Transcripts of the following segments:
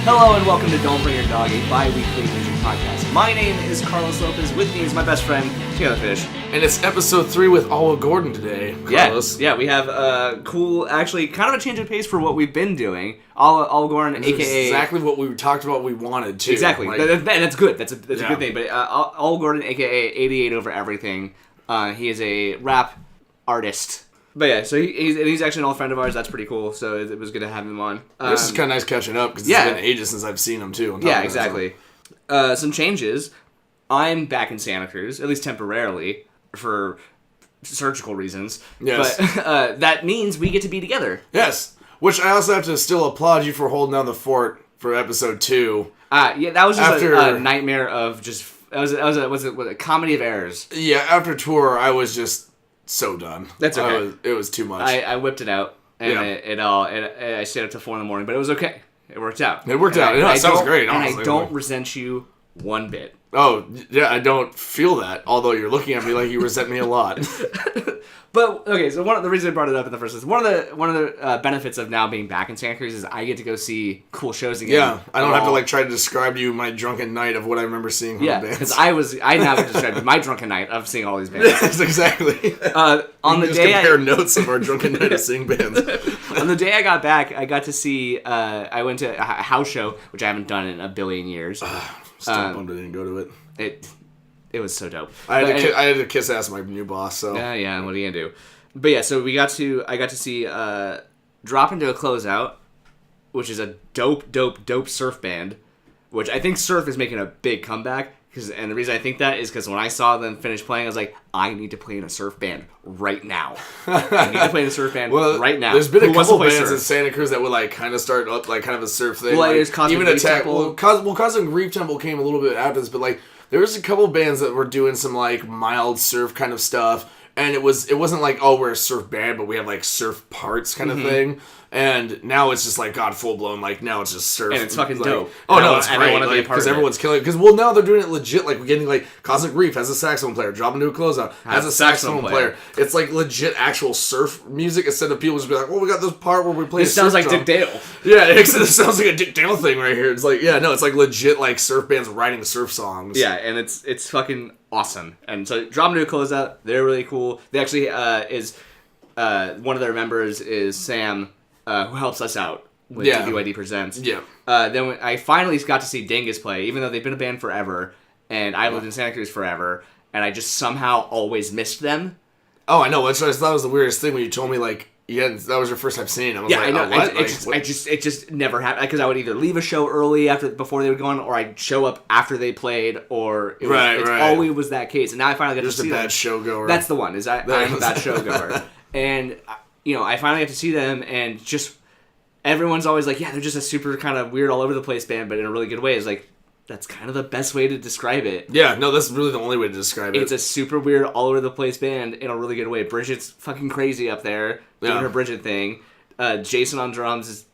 Hello and welcome to Don't Bring Your Dog, a bi-weekly music podcast. My name is Carlos Lopez. With me is my best friend, Taylor Fish. And it's episode 3 with Oliver Gordon today, Carlos. Yeah, we have cool, actually, kind of a change of pace for what we've been doing. Oliver Gordon, a.k.a. exactly what we talked about we wanted to. Exactly. And that's good. That's a good thing. But Oliver Gordon, a.k.a. 88 over everything. He is a rap artist. But yeah, so he's actually an old friend of ours. That's pretty cool. So it was good to have him on. This is kind of nice catching up because it's been ages since I've seen him too. Yeah, exactly. Some changes. I'm back in Santa Cruz, at least temporarily, for surgical reasons. Yes. But that means we get to be together. Yes. Which I also have to still applaud you for holding down the fort for episode 2. Yeah, that was just a nightmare of just... Was it a comedy of errors? Yeah, after tour, I was just so done. That's okay. It was too much. I whipped it out, and I stayed up till 4 in the morning, but it was okay. It worked out. It worked out. It sounds great, honestly. And I don't resent you one bit. Oh, yeah, I don't feel that, although you're looking at me like you resent me a lot. But, okay, so the reason I brought it up in the first place, one of the benefits of now being back in Santa Cruz is I get to go see cool shows again. Yeah, I don't have to, try to describe to you my drunken night of what I remember seeing from the bands. because I now get to describe my drunken night of seeing all these bands. Yes, exactly. On the day compare notes of our drunken night of seeing bands. On the day I got back, I got to see, I went to a house show, which I haven't done in a billion years. Still bummed I didn't go to it. It was so dope. I had to kiss ass my new boss. So yeah. What are you gonna do? But yeah, so I got to see Drop Into a Closeout, which is a dope surf band, which I think surf is making a big comeback. And the reason I think that is because when I saw them finish playing, I was like, I need to play in a surf band right now. I need to play in a surf band right now. There's been a couple bands in Santa Cruz that would kind of start up kind of a surf thing. Well, there's Cosmic Grief Temple. Cosmic Grief Temple came a little bit after this, but there was a couple bands that were doing some mild surf kind of stuff. And it wasn't we're a surf band, but we have surf parts kind of thing. And now it's just full blown. Now it's just surf. And it's fucking dope. Oh no, it's great. Because everyone's killing it. Because now they're doing it legit. We're getting Cosmic Grief has a saxophone player. Drop Into a Closeout has a saxophone player. It's legit actual surf music instead of people just be we got this part where we play. It sounds like Dick Dale. Yeah, it sounds like a Dick Dale thing right here. It's it's legit surf bands writing surf songs. Yeah, and it's fucking awesome. And so Drop Into a Closeout, they're really cool. They actually is one of their members is Sam, who helps us out with DBYD Presents. Yeah. Then I finally got to see Dingus play, even though they've been a band forever, and I lived in Santa Cruz forever, and I just somehow always missed them. Oh, I know. I thought it was the weirdest thing when you told me that was your first time seeing them. I know. What? It just never happened because I would either leave a show early before they were gone, or I'd show up after they played, or it always was that case. And now I finally got to see them. Just a bad showgoer. That's the one. I'm a bad showgoer, and I finally got to see them, and just everyone's always like, yeah, they're just a super kind of weird all over the place band, but in a really good way. It's that's kind of the best way to describe it. Yeah, no, that's really the only way to describe it. It's a super weird, all over the place band in a really good way. Bridget's fucking crazy up there doing her Bridget thing. Jason on drums is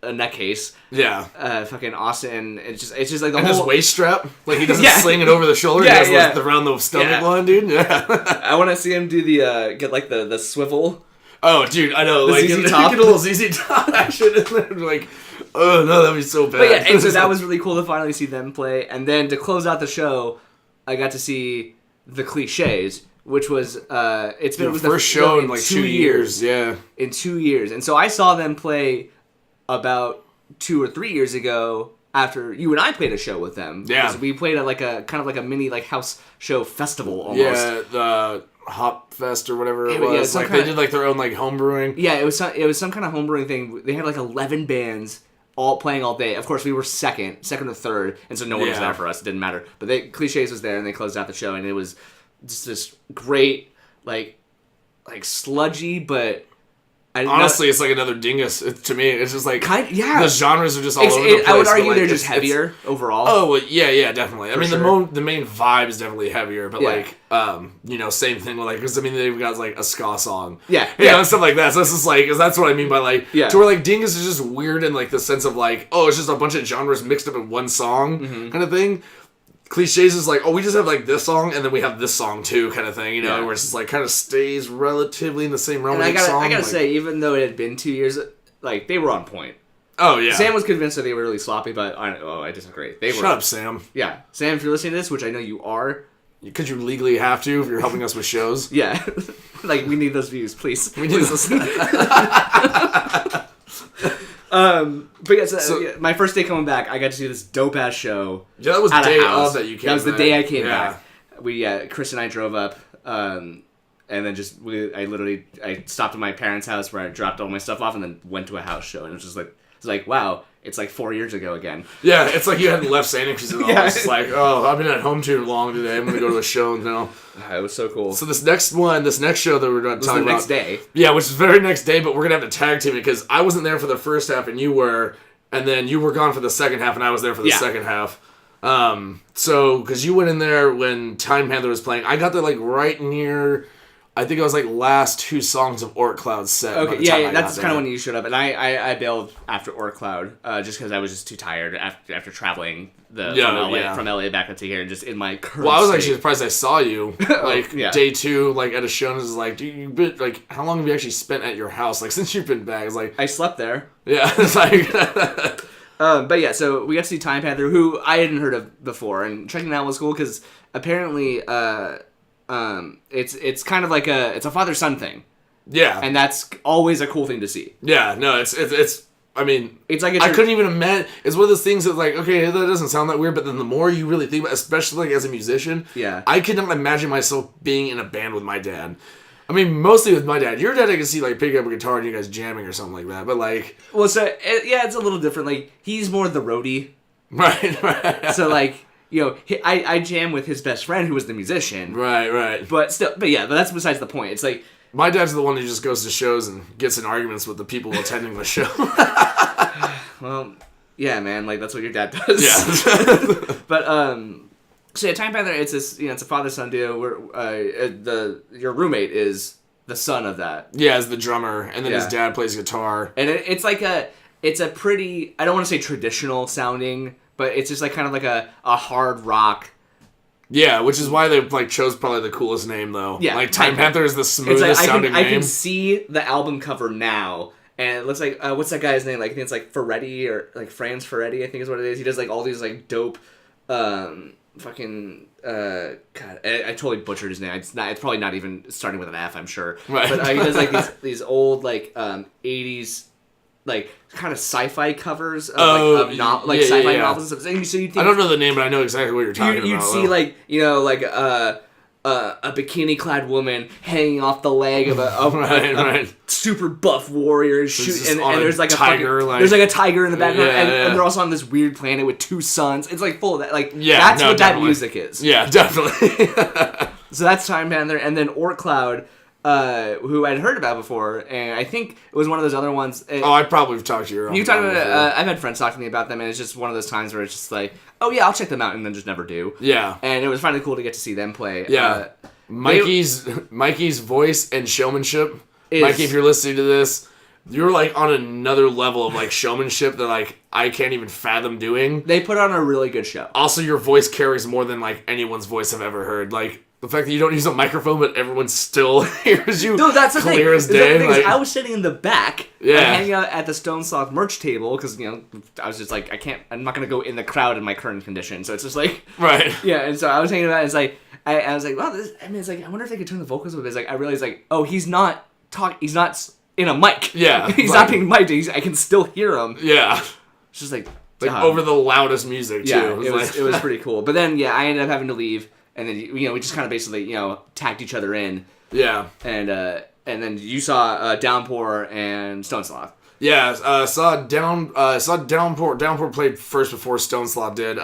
a nutcase. Yeah. Fucking Austin. It's just the and whole his waist strap, he doesn't sling it over the shoulder. He has around the stomach line, dude. Yeah. I want to see him do the get the swivel. Oh, dude, I know. ZZ Top. Get a little ZZ Top action in there. Oh, no, that'd be so bad. But yeah, and so that was really cool to finally see them play. And then to close out the show, I got to see The Clichés, which was, it was the first show in 2 years. Yeah. In 2 years. And so I saw them play about 2 or 3 years ago after you and I played a show with them. Yeah. We played at kind of a mini house show festival almost. Yeah, the Hop Fest or whatever it was. They did their own home brewing. Yeah, it was some kind of home brewing thing. They had 11 bands all playing all day. Of course, we were second or third, and so no one was there for us. It didn't matter. But Clichés was there, and they closed out the show, and it was just this great, sludgy, but honestly, it's another Dingus. To me, it's just the genres are just all over the place. I would argue they're just heavier overall. Oh, well, yeah, definitely. I mean, the main vibe is definitely heavier, but same thing with because they've got a ska song, and stuff like that. So it's just that's what I mean by to where Dingus is just weird in the sense of it's just a bunch of genres mixed up in one song kind of thing. Clichés is we just have this song and then we have this song too kind of thing, where it's just kind of stays relatively in the same realm. And I gotta say, even though it had been 2 years, they were on point. Oh, yeah. Sam was convinced that they were really sloppy, but I disagree. Shut up, Sam. Yeah. Sam, if you're listening to this, which I know you are. Because you legally have to if you're helping us with shows. Yeah. Like, we need those views, please. We need those. But yeah, so my first day coming back, I got to see this dope-ass show. Yeah, that was the day of that you came back. That was the day I came back. Chris and I drove up, and then I stopped at my parents' house where I dropped all my stuff off and then went to a house show. And it was just like, wow, it's like 4 years ago again. Yeah, it's like you hadn't left Santa Cruz at all. Yeah. It's like, oh, I've been at home too long today. I'm going to go to a show now. It was so cool. So this next show that we're going to talk about. next day. Yeah, which is the very next day, but we're going to have to tag team it because I wasn't there for the first half and you were, and then you were gone for the second half and I was there for the second half. So, because you went in there when Time Panther was playing. I got there like right near... I think it was like last 2 songs of Orc Cloud set. Okay, yeah, that's kind of when you showed up, and I bailed after Orc Cloud just because I was just too tired after traveling from LA back up to here, and just in my current. Well, I was actually surprised I saw you day 2, like at a show, and it was like, dude, you've been like, how long have you actually spent at your house? Like since you've been back, it's like I slept there. Yeah, it's like. But yeah, so we got to see Time Panther, who I hadn't heard of before, and checking that was cool because apparently. It's kind of like it's a father-son thing. Yeah. And that's always a cool thing to see. Yeah, no, it's I mean, it's like I couldn't even imagine. It's one of those things that like, okay, that doesn't sound that weird, but then the more you really think about it, especially like as a musician, I could not imagine myself being in a band with my dad. I mean, mostly with my dad. Your dad I can see like picking up a guitar and you guys jamming or something like that, but like... Well, so, it's a little different. Like, he's more the roadie. Right. So like... You know, I jam with his best friend who was the musician. Right. But that's besides the point. It's like... My dad's the one who just goes to shows and gets in arguments with the people attending the show. Well, yeah, man, like, that's what your dad does. Yeah. But, so yeah, Time Panther, it's this, it's a father-son duo where, your roommate is the son of that. Yeah, as the drummer, and then his dad plays guitar. And it's like it's a pretty, I don't want to say traditional sounding... But it's just like kind of like a hard rock. Yeah, which is why they like chose probably the coolest name though. Yeah, like Time Panther is the smoothest sounding name. I can see the album cover now, and it looks like what's that guy's name? Like I think it's like Ferretti or like Franz Ferretti. I think is what it is. He does like all these like dope, fucking. God, I totally butchered his name. It's probably not even starting with an F. I'm sure. Right. But he does like these old like 80s. Like kind of sci-fi covers of sci-fi novels and stuff. So you think, I don't know the name, but I know exactly what you're talking about. You'd see like a bikini-clad woman hanging off the leg of a super buff warrior shooting, and there's like a tiger. There's like a tiger in the background, and they're also on this weird planet with 2 suns. It's like full of that. Like that's what that music is. Yeah, definitely. So that's Time Panther, and then Orc Cloud. Who I'd heard about before, and I think it was one of those other ones. I probably have talked to you. You talked about it. I've had friends talk to me about them, and it's just one of those times where it's just like, oh yeah, I'll check them out, and then just never do. Yeah. And it was finally cool to get to see them play. Yeah. Mikey's voice and showmanship. Mikey, if you're listening to this, you're like on another level of like showmanship that like I can't even fathom doing. They put on a really good show. Also, your voice carries more than like anyone's voice I've ever heard. Like. The fact that you don't use a microphone, but everyone still hears you that's the clear thing. as day. The thing is, I was sitting in the back, hanging out at the Stone Sloth merch table, because, I was just like, I'm not going to go in the crowd in my current condition, so it's just like... Right. Yeah, and so I was hanging out, and it's like, I was like, wow, it's like, I wonder if they could turn the vocals up. It's like, I realized, like, oh, he's not in a mic. Yeah. He's not being mic'd, I can still hear him. Yeah. It's just like... over the loudest music, too. Yeah, it was pretty cool. But then, I ended up having to leave. And then we just kind of basically tagged each other in. Yeah. And then you saw Downpour and Stone Sloth. Yeah, saw Downpour. Downpour played first before Stone Sloth did.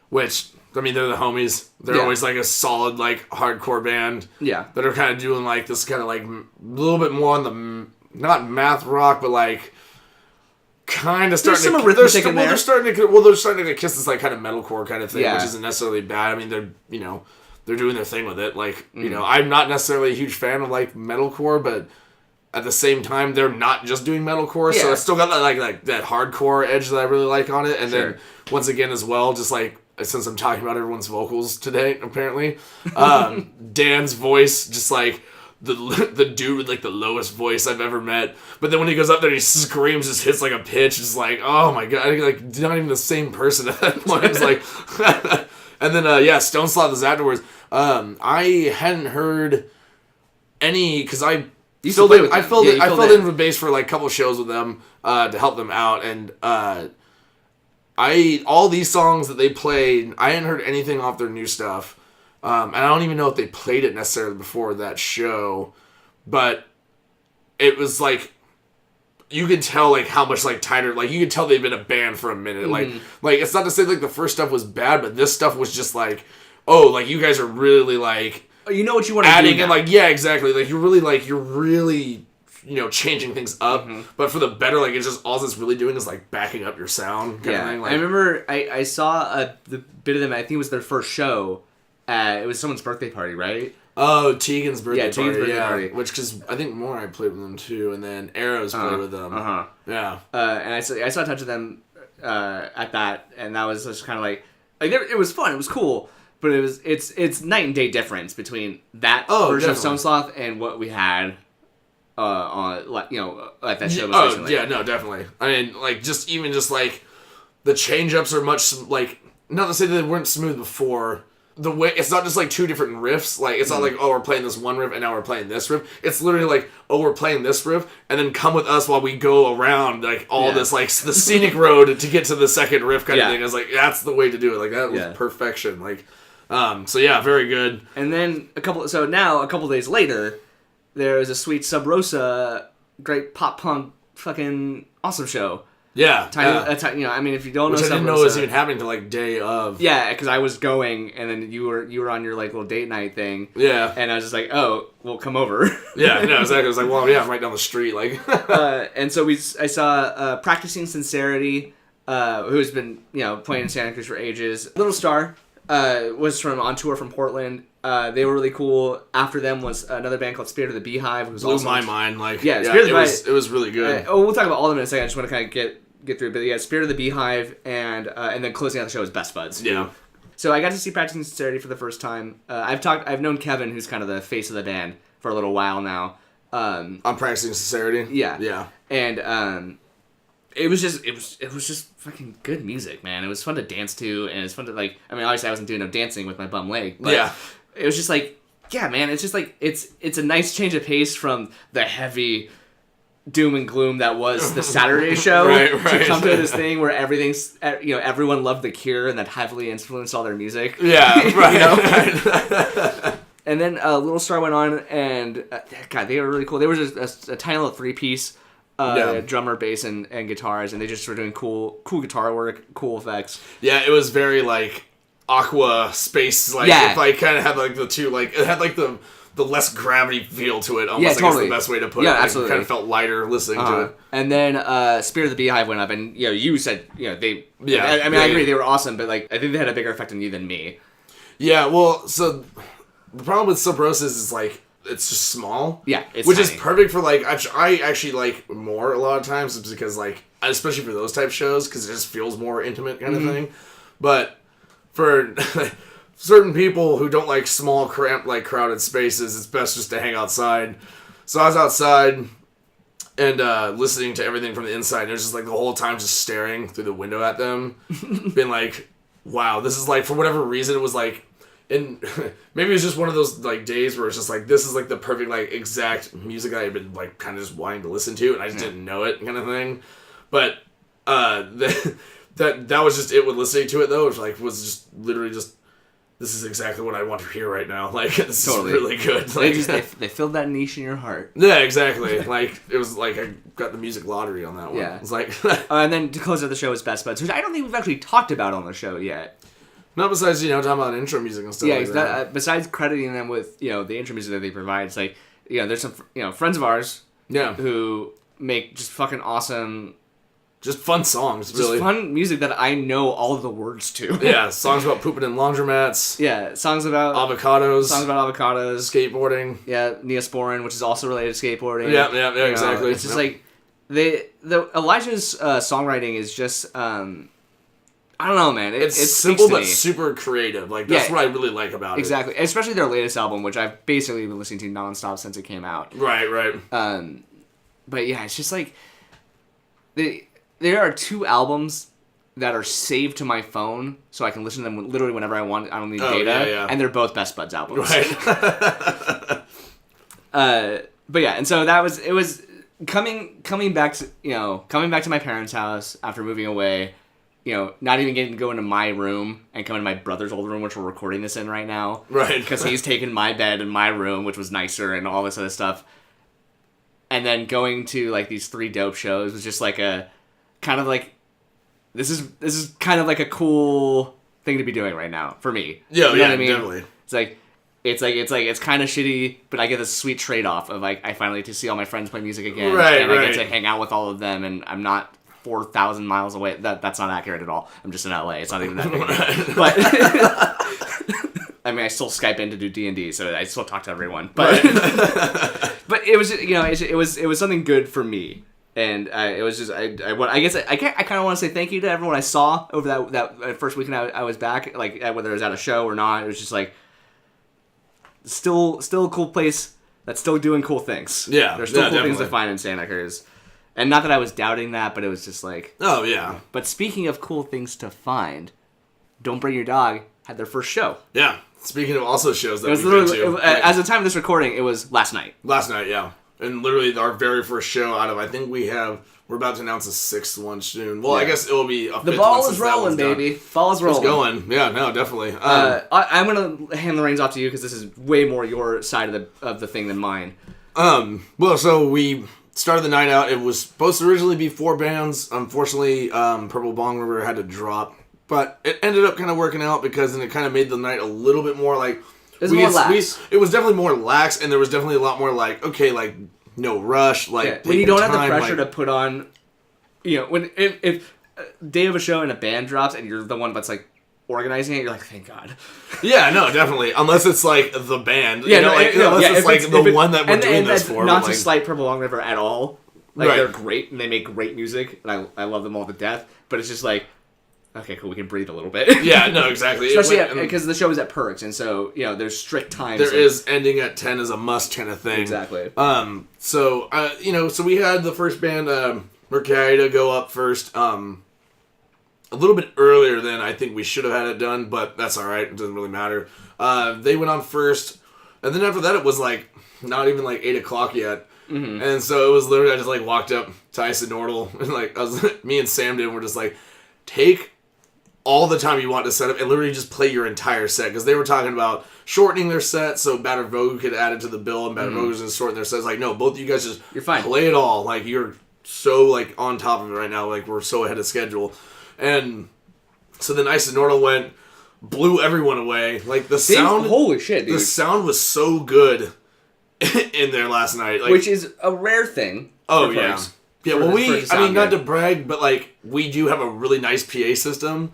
Which I mean they're the homies. They're always like a solid like hardcore band. Yeah. That are kind of doing like this kind of like a little bit more on the not math rock but like. Kind of starting to. They're starting to kiss this like kind of metalcore kind of thing, which isn't necessarily bad. I mean, they're doing their thing with it. Like I'm not necessarily a huge fan of like metalcore, but at the same time, they're not just doing metalcore, so it's still got that like that hardcore edge that I really like on it. And then once again, as well, just like since I'm talking about everyone's vocals today, apparently, Dan's voice just like. the dude with like the lowest voice I've ever met. But then when he goes up there and he screams, just hits like a pitch. It's like, oh my god, like not even the same person at that point. It's like, and then Stone Sloth is afterwards. I hadn't heard any because I filled in with bass for like a couple shows with them to help them out, and all these songs that they played, I hadn't heard anything off their new stuff. And I don't even know if they played it necessarily before that show, but it was like you could tell like how much like tighter, like you could tell they've been a band for a minute. Like it's not to say like the first stuff was bad, but this stuff was just like, oh, like you guys are really like you know what you want to do adding and like yeah, exactly. Like you're really changing things up, but for the better. Like it's just all it's really doing is like backing up your sound. Kind of thing. Like, I remember I saw the bit of them. I think it was their first show. It was someone's birthday party, right? Oh, Tegan's birthday party. Which, because I think More I played with them too, and then Arrows played with them. Yeah. And I saw Touch of them at that, and that was just kind of like it was fun, it was cool, but it's night and day difference between that version of Stone Sloth and what we had on at that show recently. Yeah, no, definitely. I mean, like just like the change ups are much like not to say that they weren't smooth before. The way it's not just like two different riffs, like it's not like, oh, we're playing this one riff and now we're playing this riff. It's literally like, oh, we're playing this riff and then come with us while we go around like all this like the scenic road to get to the second riff kind of thing. It's like that's the way to do it. Like that was perfection. Like so yeah, very good. And then a couple days later, there was a Sweet Sub Rosa great pop punk fucking awesome show. Yeah, I mean, if you don't know, which I didn't know was even happening till like day of. Yeah, because I was going, and then you were on your like little date night thing. Yeah, and I was just like, oh, well, come over. Yeah, no, exactly. I was like, well, yeah, I'm right down the street, like. And so I saw Practicing Sincerity, who's been playing in Santa Cruz for ages. Little Star was on tour from Portland. They were really cool. After them was another band called Spirit of the Beehive. Who was blew my mind. Like Spirit of the Beehive. It was really good. We'll talk about all of them in a second. I just want to kind of get through, but yeah, Spirit of the Beehive, and then closing out the show is Best Buds. Yeah. So I got to see Practicing Sincerity for the first time. I've known Kevin, who's kind of the face of the band, for a little while now. On Practicing Sincerity. Yeah. Yeah. And it was just fucking good music, man. It was fun to dance to, and it's fun to like. I mean, obviously I wasn't doing no dancing with my bum leg, but it was just like, yeah, man. It's just like it's a nice change of pace from the heavy doom and gloom that was the Saturday show to come to this thing where everything's everyone loved The Cure and that heavily influenced all their music. Yeah, right. And then Little Star went on, and God, they were really cool. They were just a tiny little 3-piece, drummer, bass, and guitars, and they just were doing cool guitar work, cool effects. Yeah, it was very like Aqua space, like it like kind of had like the two, like it had like the less gravity feel to it, almost. I guess the best way to put it. Yeah, absolutely. It kind of felt lighter listening to it. And then Spirit of the Beehive went up, and you said they. Yeah, I mean, I agree, they were awesome, but like I think they had a bigger effect on you than me. Yeah, well, so the problem with Sub Rosa is like it's just small. Yeah, it's which tiny. is perfect for like I actually like More a lot of times because like especially for those type shows because it just feels more intimate kind of thing, but for. Certain people who don't like small, cramped, like crowded spaces, it's best just to hang outside. So I was outside and listening to everything from the inside, and it was just like the whole time just staring through the window at them, being like, "Wow, this is like for whatever reason it was like." And maybe it was just one of those like days where it's just like this is like the perfect like exact music I had been like kind of just wanting to listen to, and I just didn't know it kind of thing. But that was just it with listening to it though. It was just literally just. This is exactly what I want to hear right now. Like, this is really good. Like, they filled that niche in your heart. Yeah, exactly. Like, it was like I got the music lottery on that one. Yeah. It's like... and then to close out the show is Best Buds, which I don't think we've actually talked about on the show yet. Not besides, talking about intro music and stuff like that. Besides crediting them with, the intro music that they provide, it's like, there's some, friends of ours who make just fucking awesome... Just fun songs, really. Just fun music that I know all of the words to. Yeah, songs about pooping in laundromats. Yeah, songs about... Avocados. Skateboarding. Yeah, Neosporin, which is also related to skateboarding. Yeah, exactly. It's just like... Elijah's songwriting is just... I don't know, man. It's simple but super creative. Like, that's what I really like about it. Exactly. Especially their latest album, which I've basically been listening to nonstop since it came out. Right. But yeah, it's just like... There are 2 albums that are saved to my phone, so I can listen to them literally whenever I want. I don't need data. And they're both Best Buds albums. Right. But yeah, and so it was coming back to my parents' house after moving away. Not even getting to go into my room and come into my brother's old room, which we're recording this in right now. Right. Because he's taken my bed in my room, which was nicer and all this other stuff. And then going to, like, these 3 dope shows was just like a kind of like, this is kind of like a cool thing to be doing right now for me. Yeah, you know what I mean? Definitely. It's kind of shitty, but I get this sweet trade-off of, like, I finally get to see all my friends play music again. Right, and I get to hang out with all of them, and I'm not 4,000 miles away. That's not accurate at all. I'm just in LA. It's not even that big. But I mean, I still Skype in to do D&D, so I still talk to everyone. But but it was it was something good for me, and it was just I guess I kind of want to say thank you to everyone I saw over that first weekend I was back, like whether it was at a show or not. It was just like still a cool place that's still doing cool things. Yeah, there's still cool things to find in Santa Cruz. And not that I was doubting that, but it was just like... Oh, yeah. But speaking of cool things to find, Don't Bring Your Dog had their first show. Yeah. Speaking of also shows that we've been to. As of the time of this recording, it was last night. Last night, yeah. And literally our very first show out of, I think we're about to announce a 6th one soon. Well, yeah. I guess it will be a 5th one. The ball is rolling, baby. Ball is rolling. It's going. Yeah, no, definitely. I'm going to hand the reins off to you because this is way more your side of the thing than mine. Well, so we... started the night out. It was supposed to originally be 4 bands. Unfortunately, Purple Bong River had to drop. But it ended up kind of working out because then it kind of made the night a little bit more like... It was more lax. It was definitely more lax, and there was definitely a lot more like, okay, like, no rush. Like, when you don't have the pressure to put on... when if day of a show and a band drops and you're the one that's like organizing it, you're like, thank God. Yeah, no, definitely. Unless it's like the band. Yeah, unless it's like the one that we're doing this for. Not to slight Purple Long River at all. Like, they're great and they make great music, and I love them all to death. But it's just like, okay, cool, we can breathe a little bit. Yeah, no, exactly. Especially because the show is at Perks, and so, there's strict times. There is ending at 10 is a must kind of thing. Exactly. So we had the first band, Mercaida, go up first. A little bit earlier than I think we should have had it done, but that's alright. It doesn't really matter. They went on first, and then after that it was like not even like 8 o'clock yet. Mm-hmm. And so it was literally, I just like walked up to Isenordal, and like me and Sam did, and we're just like, take all the time you want to set up and literally just play your entire set, because they were talking about shortening their set so Battered Vogue could add it to the bill, and Battered Vogue was going to shorten their sets. Like, no, both of you guys just play it all. Like, you're so like on top of it right now. Like, we're so ahead of schedule. And so then Isenordal went, blew everyone away. Like, the sound... Holy shit, dude. The sound was so good in there last night. Like, which is a rare thing. Oh, yeah. Folks, yeah, well, not to brag, but, like, we do have a really nice PA system.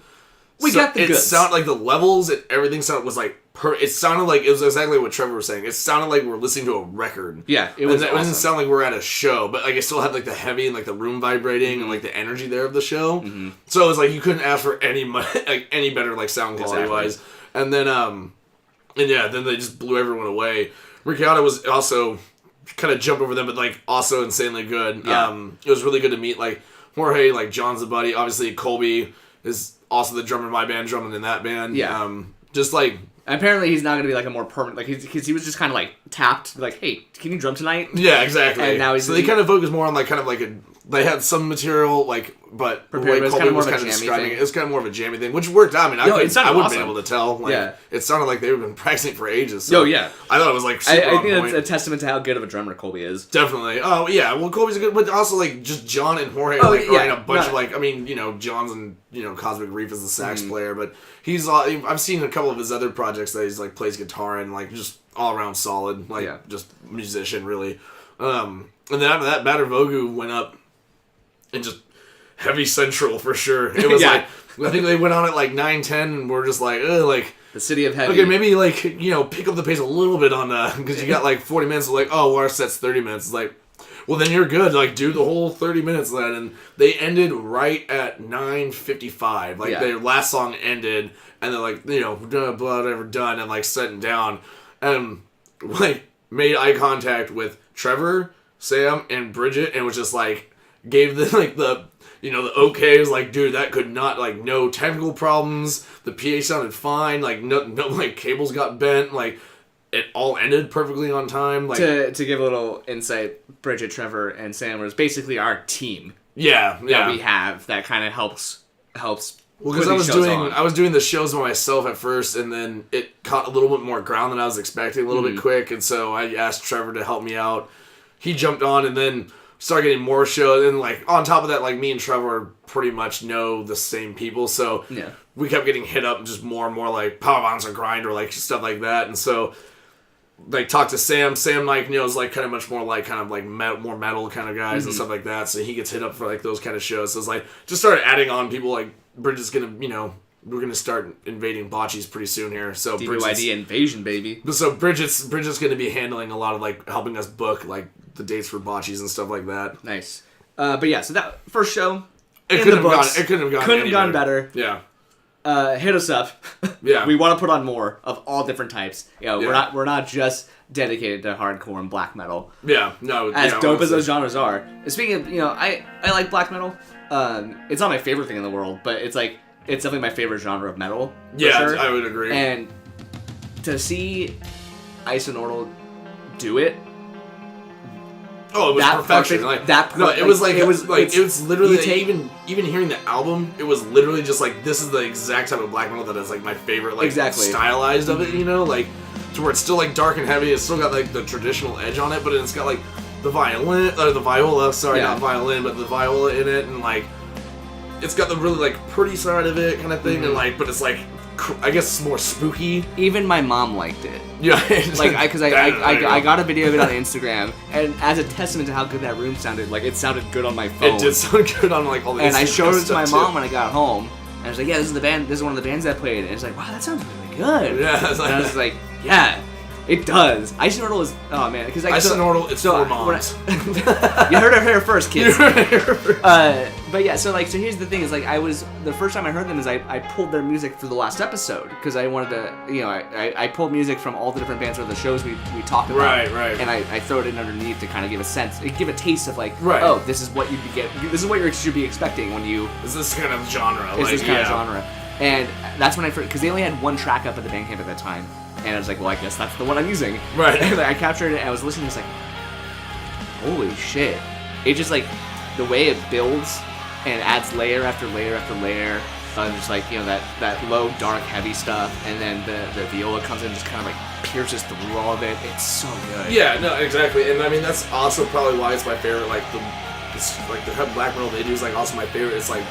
We got the goods. It sounded like the levels and everything was like... It sounded like... It was exactly what Trevor was saying. It sounded like we're listening to a record. Yeah, it was awesome. It doesn't sound like we're at a show, but like it still had like the heavy and like the room vibrating and like the energy there of the show. Mm-hmm. So it was like you couldn't ask for any better like sound quality wise. And then then they just blew everyone away. Mercaida was also kind of jumped over them, but like also insanely good. Yeah. It was really good to meet like Jorge, like John's the buddy. Obviously Colby is also the drummer in my band, drumming in that band. Yeah. Just like... Apparently he's not going to be like a more permanent, like because he was just kind of like tapped, like, hey, can you drum tonight? Yeah, exactly. And now they kind of focus more on like kind of like they had some material like, but the way Colby was kind of describing it was kind of more of a jammy thing, which worked out. I mean, I wouldn't have been able to tell. Like, it sounded like they've been practicing for ages. So I thought it was like super I think that's a testament to how good of a drummer Colby is. Definitely. Oh yeah, well Colby's a good, but also like just John and Jorge a bunch of like, I mean, John's and Cosmic Reef is the sax player, but he's I've seen a couple of his other projects that he's like plays guitar and like just all around solid, like just musician really. And then after that, Battered Vogue went up and just heavy central for sure. It was like, I think they went on at like 9:10 and we're just like, like the city of heavy. Okay, maybe like, pick up the pace a little bit on because you got like 40 minutes of like, oh, well, our set's 30 minutes. It's like, well, then you're good. Like, do the whole 30 minutes then. And they ended right at 9:55. Like, their last song ended, and they're like, you know, whatever, done, and like sitting down, and like made eye contact with Trevor, Sam, and Bridget, and was just like gave them like the okay. Was like, dude, that could not, like, no technical problems. The PA sounded fine. Like, no like cables got bent. Like, it all ended perfectly on time. Like, to give a little insight, Bridget, Trevor, and Sam was basically our team. Yeah. That we have that kind of helps. Well, because I was doing the shows by myself at first, and then it caught a little bit more ground than I was expecting, a little bit quick, and so I asked Trevor to help me out. He jumped on, and then started getting more shows, and like on top of that, like me and Trevor pretty much know the same people, so we kept getting hit up just more and more, like power bombs or grind or like stuff like that, and so like talked to Sam, like, you know, is like kind of much more like kind of like more metal kind of guys and stuff like that, so he gets hit up for like those kind of shows. So it's like just started adding on people. Like Bridget's gonna, you know, we're gonna start invading bocces pretty soon here, so DBYD invasion, baby. So Bridget's gonna be handling a lot of like helping us book like the dates for bocces and stuff like that. Nice. But yeah, so that first show, it couldn't have gone better. Yeah. Hit us up. Yeah. We want to put on more of all different types. You know, we're not just dedicated to hardcore and black metal. Yeah. No. As dope as those genres are. And speaking of, you know, I like black metal. It's not my favorite thing in the world, but it's definitely my favorite genre of metal. Yeah, sure. I would agree. And to see Isenordal do it. Oh, it was perfection. It was literally even hearing the album, it was literally just like, this is the exact type of black metal that is like my favorite, like stylized of it, you know, like to where it's still like dark and heavy. It's still got like the traditional edge on it, but it's got like the viola, not violin, but the viola in it, and like it's got the really like pretty side of it kind of thing, and like, but it's like, I guess it's more spooky. Even my mom liked it. Yeah, like I got a video of it on Instagram, and as a testament to how good that room sounded, like it sounded good on my phone. It did sound good on like all the. And I showed it to my mom when I got home, and I was like, "Yeah, this is the band. This is one of the bands that played." And it's like, "Wow, that sounds really good." Yeah, and I was like, "Yeah, it does." Isenordal is, oh man, because Isenordal, it's for moms. You heard it here first, kids. But yeah, so here's the thing: is like the first time I heard them is I pulled their music for the last episode because I wanted to, you know, I pulled music from all the different bands or the shows we talked about, right, and I throw it in underneath to kind of give a taste of like, oh, this is what this is what you should be expecting when you. Is this kind of genre? Is this kind of genre? And that's when because they only had one track up at the Bandcamp at that time. And I was like, well, I guess that's the one I'm using. Right. And I captured it, and I was listening, it's like, holy shit. It just, like, the way it builds and adds layer after layer after layer, just, like, you know, that low, dark, heavy stuff, and then the viola comes in and just kind of, like, pierces through all of it. It's so good. Yeah, no, exactly. And, I mean, that's also probably why it's my favorite, like, the type of black metal they do is, like, also my favorite. It's, like,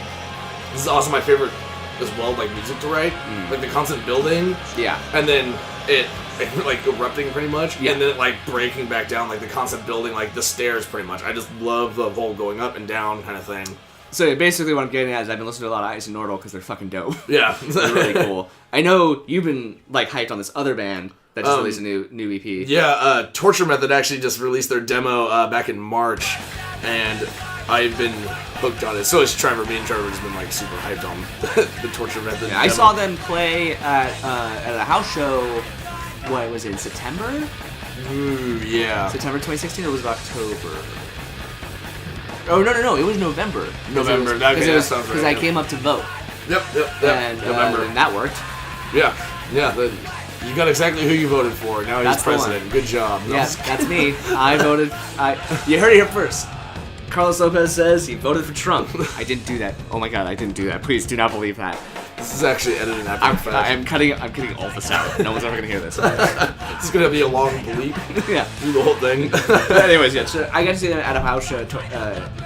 this is also my favorite as well, like, music to write. Like, the constant building. Yeah. And then it like erupting pretty much, and then it like breaking back down, like the concept building, like the stairs pretty much. I just love the whole going up and down kind of thing. So basically what I'm getting at is I've been listening to a lot of Isenordal because they're fucking dope. Yeah. They're really cool. I know you've been like hyped on this other band that just released a new EP. Yeah, Torture Method actually just released their demo back in March, and I've been hooked on it. So is Trevor. Me and Trevor has been like super hyped on the Torture Method. Yeah, I saw them play at a house show. What was it, in September? Ooh, yeah. September 2016, or was it October? Oh no! It was November. November. That sounds right. Because I came up to vote. Yep. And November. And that worked. Yeah. You got exactly who you voted for. Now he's president. Good job. Yes, that's me. I voted. You heard it here first. Carlos Lopez says he voted for Trump. I didn't do that. Oh my god, I didn't do that. Please do not believe that. This is actually edited after the fact. I'm cutting all this out. No one's ever gonna hear this. It's gonna be a long bleep. Yeah, through the whole thing. Anyways, yeah. So I got to see them at a house show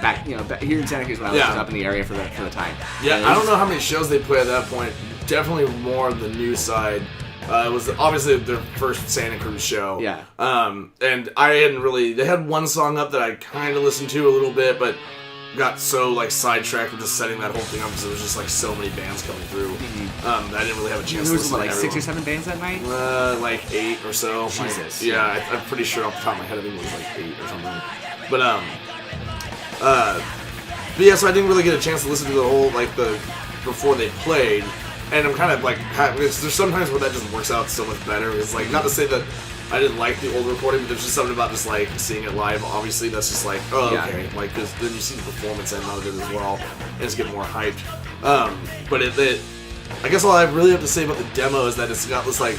back here in Santa Cruz when I was up in the area for the time. Yeah, I don't know how many shows they play at that point. Definitely more on the new side. It was obviously their first Santa Cruz show. Yeah. And I hadn't really. They had one song up that I kind of listened to a little bit, but got so like sidetracked with just setting that whole thing up because there was just like so many bands coming through. I didn't really have a chance to listen to like 6 or 7 bands that night? Like 8 or so. Jesus. I'm pretty sure off the top of my head I think it was like 8 or something. But yeah, so I didn't really get a chance to listen to the whole, like, before they played, and I'm kind of, like, there's sometimes where that just works out so much better. It's, like, not to say that I didn't like the old recording, but there's just something about just, like, seeing it live, obviously, that's just, like, oh, okay, like, because then you see the performance end of it as well, and it's getting more hyped. But I guess all I really have to say about the demo is that it's got this, like,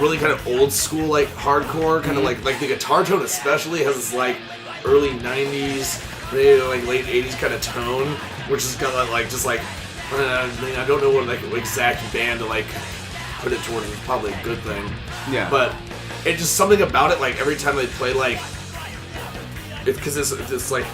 really kind of old school, like, hardcore, kind of, like, the guitar tone especially has this, like, early 90s, maybe like late 80s kind of tone, which is kind of like, just like, I don't know what like exact band to like put it towards. It's probably a good thing. Yeah. But it's just something about it, like every time they play, like, because it's like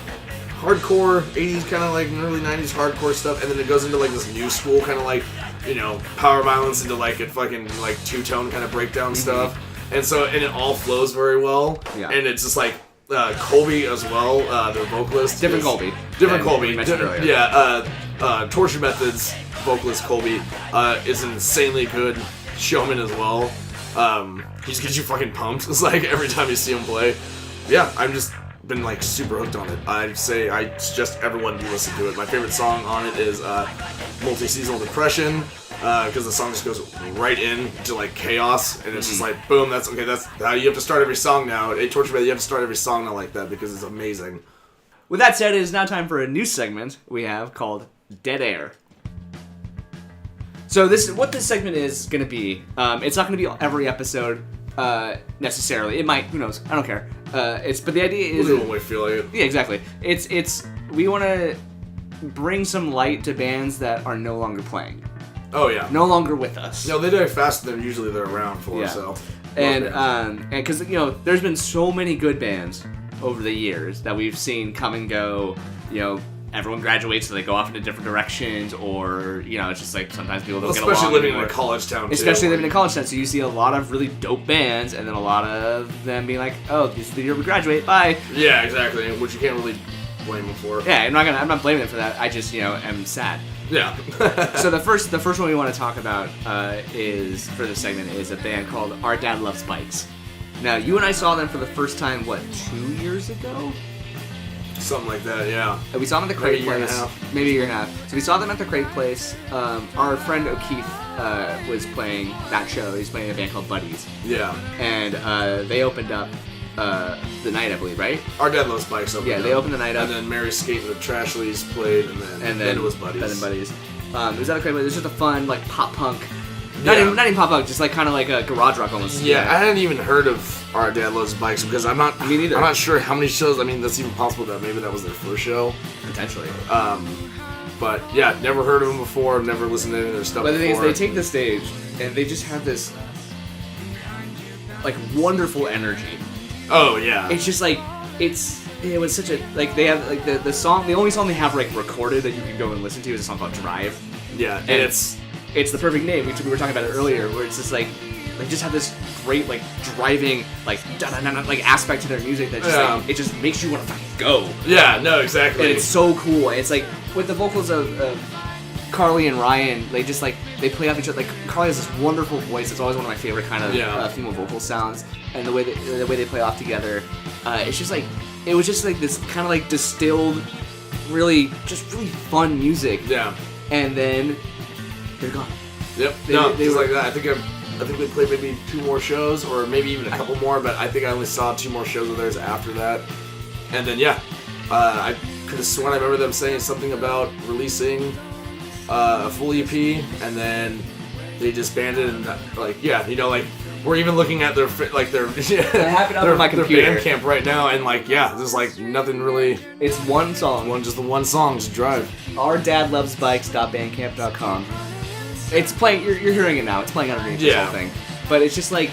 hardcore 80s kind of like early 90s hardcore stuff, and then it goes into like this new school kind of like, you know, power violence into like a fucking like two-tone kind of breakdown stuff, and it all flows very well. Yeah. And it's just like. Colby as well, their vocalist. Different Colby. Torture Methods vocalist Colby is an insanely good showman as well. He just gets you fucking pumped. It's like every time you see him play. Yeah, I've just been like super hooked on it. I'd say I suggest everyone do listen to it. My favorite song on it is Multi-Seasonal Depression. Because the song just goes right into like chaos, and it's just like boom. That's how you have to start every song now. At Torture Method, you have to start every song now like that because it's amazing. With that said, it is now time for a new segment we have called Dead Air. So what this segment is going to be. It's not going to be every episode necessarily. It might. Who knows? I don't care. But the idea is. We'll do it when we feel like it. Yeah, exactly. It's we want to bring some light to bands that are no longer playing. Oh yeah, no longer with us. No, they die faster than usually they're around for. Yeah. So, and because you know, there's been so many good bands over the years that we've seen come and go. You know, everyone graduates, so they go off into different directions, or you know, it's just like sometimes people don't get along. Especially living in a college town. Especially living in a college town, so you see a lot of really dope bands, and then a lot of them being like, "Oh, this is the year we graduate. Bye." Yeah, exactly. Which you can't really blame them for. Yeah, I'm not blaming them for that. I just am sad. Yeah. So the first one we want to talk about is for this segment is a band called Our Dad Loves Bikes. Now you and I saw them for the first time 2 years ago? Something like that, yeah. And we saw them at the Crate Place. Maybe a year and a half. So we saw them at the Crate Place. Our friend O'Keefe was playing that show. He's playing a band called Buddies. Yeah. And they opened up the night, I believe, right? Our Dad Loves Bikes opened up. Yeah, they opened the night up. And then Mary Skate and the Trashleys played, and then it was Buddies. Then Buddies. It was at a Crate Place. It was just a fun, like, pop punk. Not even pop punk, just like kind of like a garage rock almost. Yeah, I hadn't even heard of Our Dad Loves Bikes because I'm not. Me neither. I'm not sure how many shows. I mean, that's even possible that maybe that was their first show. Potentially. But yeah, never heard of them before. Never listened to any of their stuff. But the thing is, before. they take the stage and they just have this like wonderful energy. Oh yeah. It's just like it was such a like they have like the song. The only song they have like recorded that you can go and listen to is a song called Drive. Yeah, and it's the perfect name. We were talking about it earlier, where it's just like just have this great like driving like like aspect to their music that just like, it just makes you want to fucking go. Yeah, no, exactly. And it's so cool. And it's like with the vocals of Carly and Ryan, they just like they play off each other. Like Carly has this wonderful voice. It's always one of my favorite kind of female vocal sounds, and the way they play off together, it's just like it was just like this kind of like distilled, really fun music. Yeah. And then they're gone. Yep. They were like that. I think they played maybe 2 more shows, or maybe even a couple more. But I think I only saw 2 more shows of theirs after that. And then I could have sworn I remember them saying something about releasing a full EP, and then they disbanded. And we're even looking at their Bandcamp right now, and there's like nothing really. It's one song. Just the one song, just Drive. OurDadLovesBikes.bandcamp.com. It's playing. You're hearing it now. It's playing underneath this whole thing. But it's just like,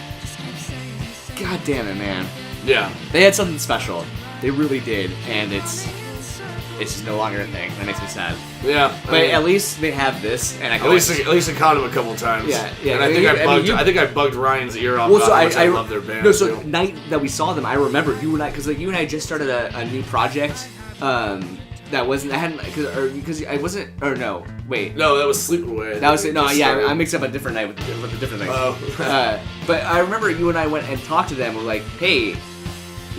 God damn it, man. Yeah. They had something special. They really did, and it's just no longer a thing. That makes me sad. Yeah. But at least they have this, and at least I caught him a couple times. Yeah. And I think I bugged Ryan's ear off. Well, so I love their band. No, so night that we saw them, I remember you and I, because you and I just started a new project. That wasn't. I hadn't because I wasn't. Or no, wait. No, that was Sleepaway. That was it. No, yeah, I mixed up a different night with a different thing. Oh. But I remember you and I went and talked to them. We're like, hey,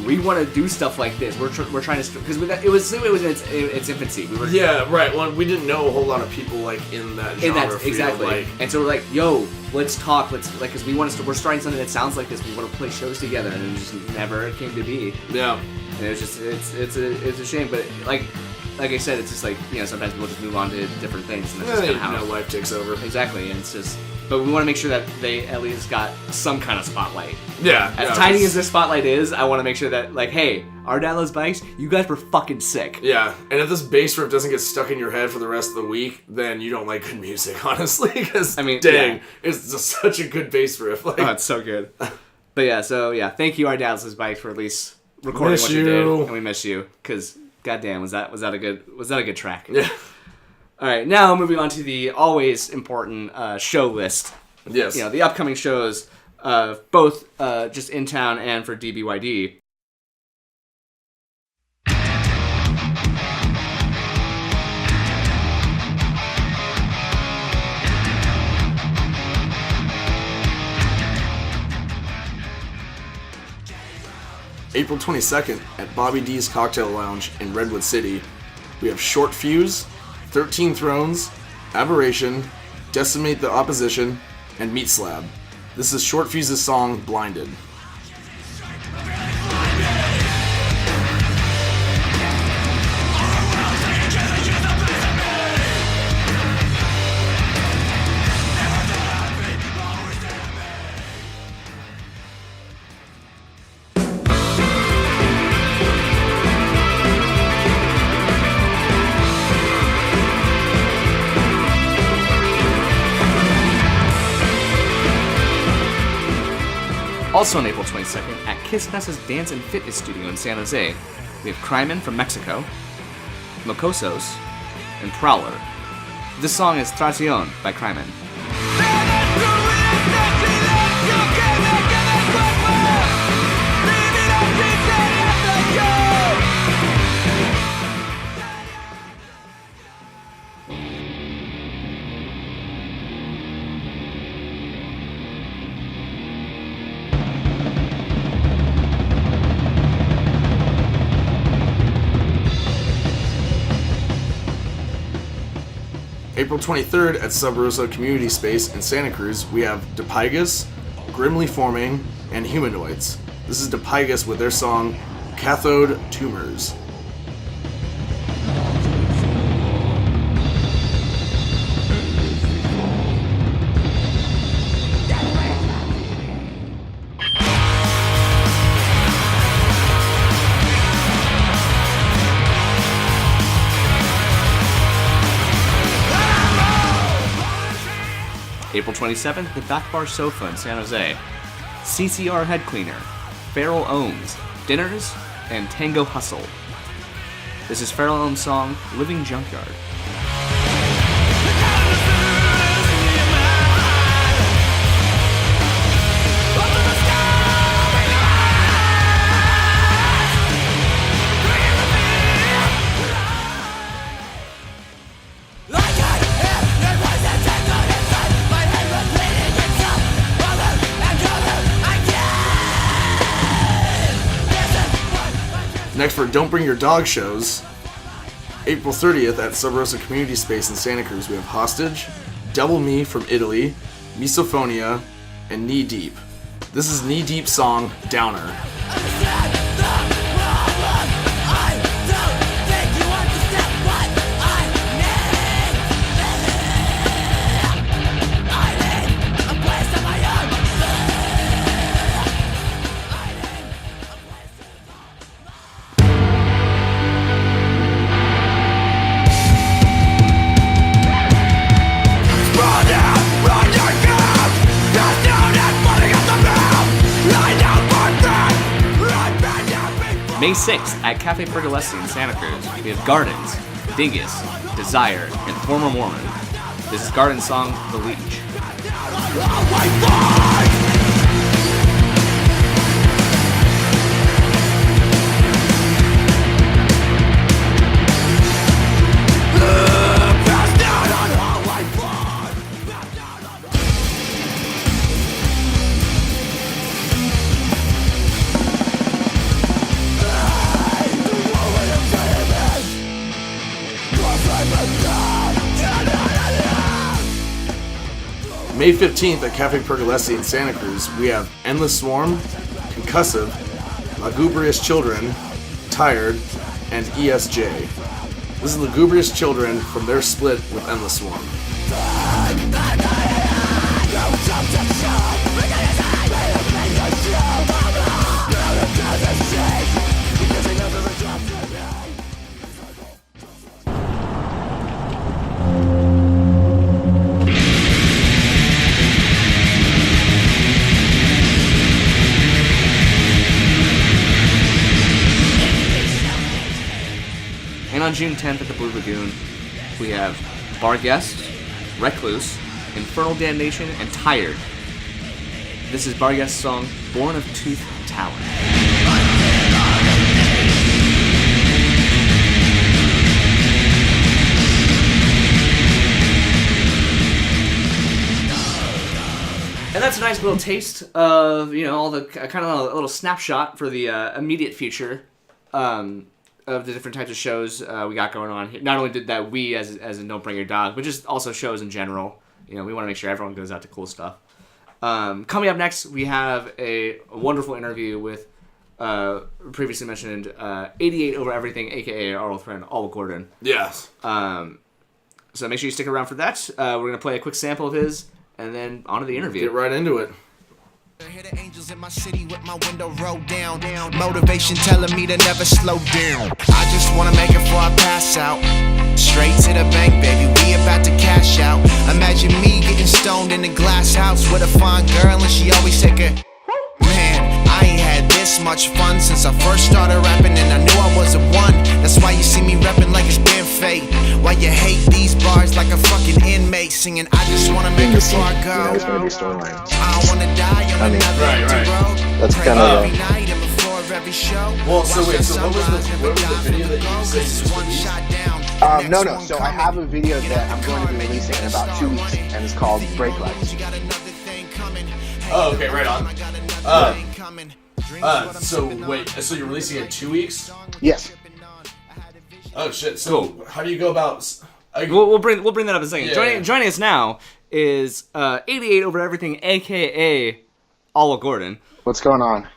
we want to do stuff like this. We're trying to, because it was in its infancy. Right. Well, we didn't know a whole lot of people like in that genre. Exactly. Like, and so we're like, yo, let's talk. Let's like, because we're starting something that sounds like this. We want to play shows together, and it just never came to be. Yeah. And it's just it's a shame, but like I said, it's just like, sometimes people just move on to different things, and that's just kind of how life takes over. Exactly, and it's just. But we want to make sure that they at least got some kind of spotlight. Yeah. As tiny as this spotlight is, I want to make sure that, like, hey, our dad loves bikes, you guys were fucking sick. Yeah, and if this bass riff doesn't get stuck in your head for the rest of the week, then you don't like good music, honestly. Because, it's just such a good bass riff. Like, it's so good. But thank you, our dad loves bikes, for at least recording what you did, and we miss you. Because, goddamn, was that a good track? Yeah. All right, now moving on to the always important show list. Yes. The upcoming shows, both just in town and for DBYD. April 22nd at Bobby D's Cocktail Lounge in Redwood City, we have Short Fuse, 13 Thrones, Aberration, Decimate the Opposition, and Meat Slab. This is Short Fuse's song, Blinded. Also on April 22nd, at Kiss Nessa's Dance and Fitness Studio in San Jose, we have Cryman from Mexico, Mocosos, and Prowler. This song is Traición by Cryman. April 23rd at Sub Rosa Community Space in Santa Cruz, we have Depygus, Grimly Forming, and Humanoids. This is Depygus with their song Cathode Tumors. April 27th, the Back Bar Sofa in San Jose. CCR Head Cleaner, Feral Ohms, Dinners, and Tango Hustle. This is Feral Ohms' song, Living Junkyard. Next for Don't Bring Your Dog shows, April 30th at Sub Rosa Community Space in Santa Cruz, we have Hostage, Double Me from Italy, Misophonia, and Knee Deep. This is Knee Deep's song, Downer. May 6th at Cafe Pergolesi in Santa Cruz, we have Gardens, Dingus, Desire, and Former Mormon. This is Garden's song, The Leech. May 15th at Cafe Pergolesi in Santa Cruz, we have Endless Swarm, Concussive, Lugubrious Children, Tired, and ESJ. This is Lugubrious Children from their split with Endless Swarm. And on June 10th at the Blue Lagoon, we have Bar Guest, Recluse, Infernal Damnation, and Tired. This is Bar Guest's song, Born of Tooth and Talon. And that's a nice little taste of, all the kind of a little snapshot for the immediate future of the different types of shows we got going on here. Not only did that we as in Don't Bring Your Dog, but just also shows in general. We want to make sure everyone goes out to cool stuff. Coming up next, we have a wonderful interview with previously mentioned 88 Over Everything, a.k.a. our old friend, Oliver Gordon. Yes. So make sure you stick around for that. We're going to play a quick sample of his, and then on to the interview. Get right into it. I hear the angels in my city with my window rolled down. Motivation telling me to never slow down. I just wanna make it before I pass out. Straight to the bank, baby, we about to cash out. Imagine me getting stoned in a glass house with a fine girl and she always take a... Man, I ain't had this much fun since I first started rapping and I knew I was a one. That's why you see me rapping like it's been fate. Why you hate these bars like a fucking inmate singing I just wanna make it before I go. It's gonna be storylines. I don't wanna die on another right. road. That's kind of every night and before every show. Well, so wait, so what was the video that you said you just released? no. So I have a video that I'm going to be releasing in about 2 weeks, and it's called Break Lights. Oh, okay, right on. So wait, so you're releasing it in 2 weeks? Yes. Oh shit. So Cool. how do you go about? We'll bring that up in a second. Yeah. Joining us now is 88 Over Everything, a.k.a. Oliver Gordon. What's going on?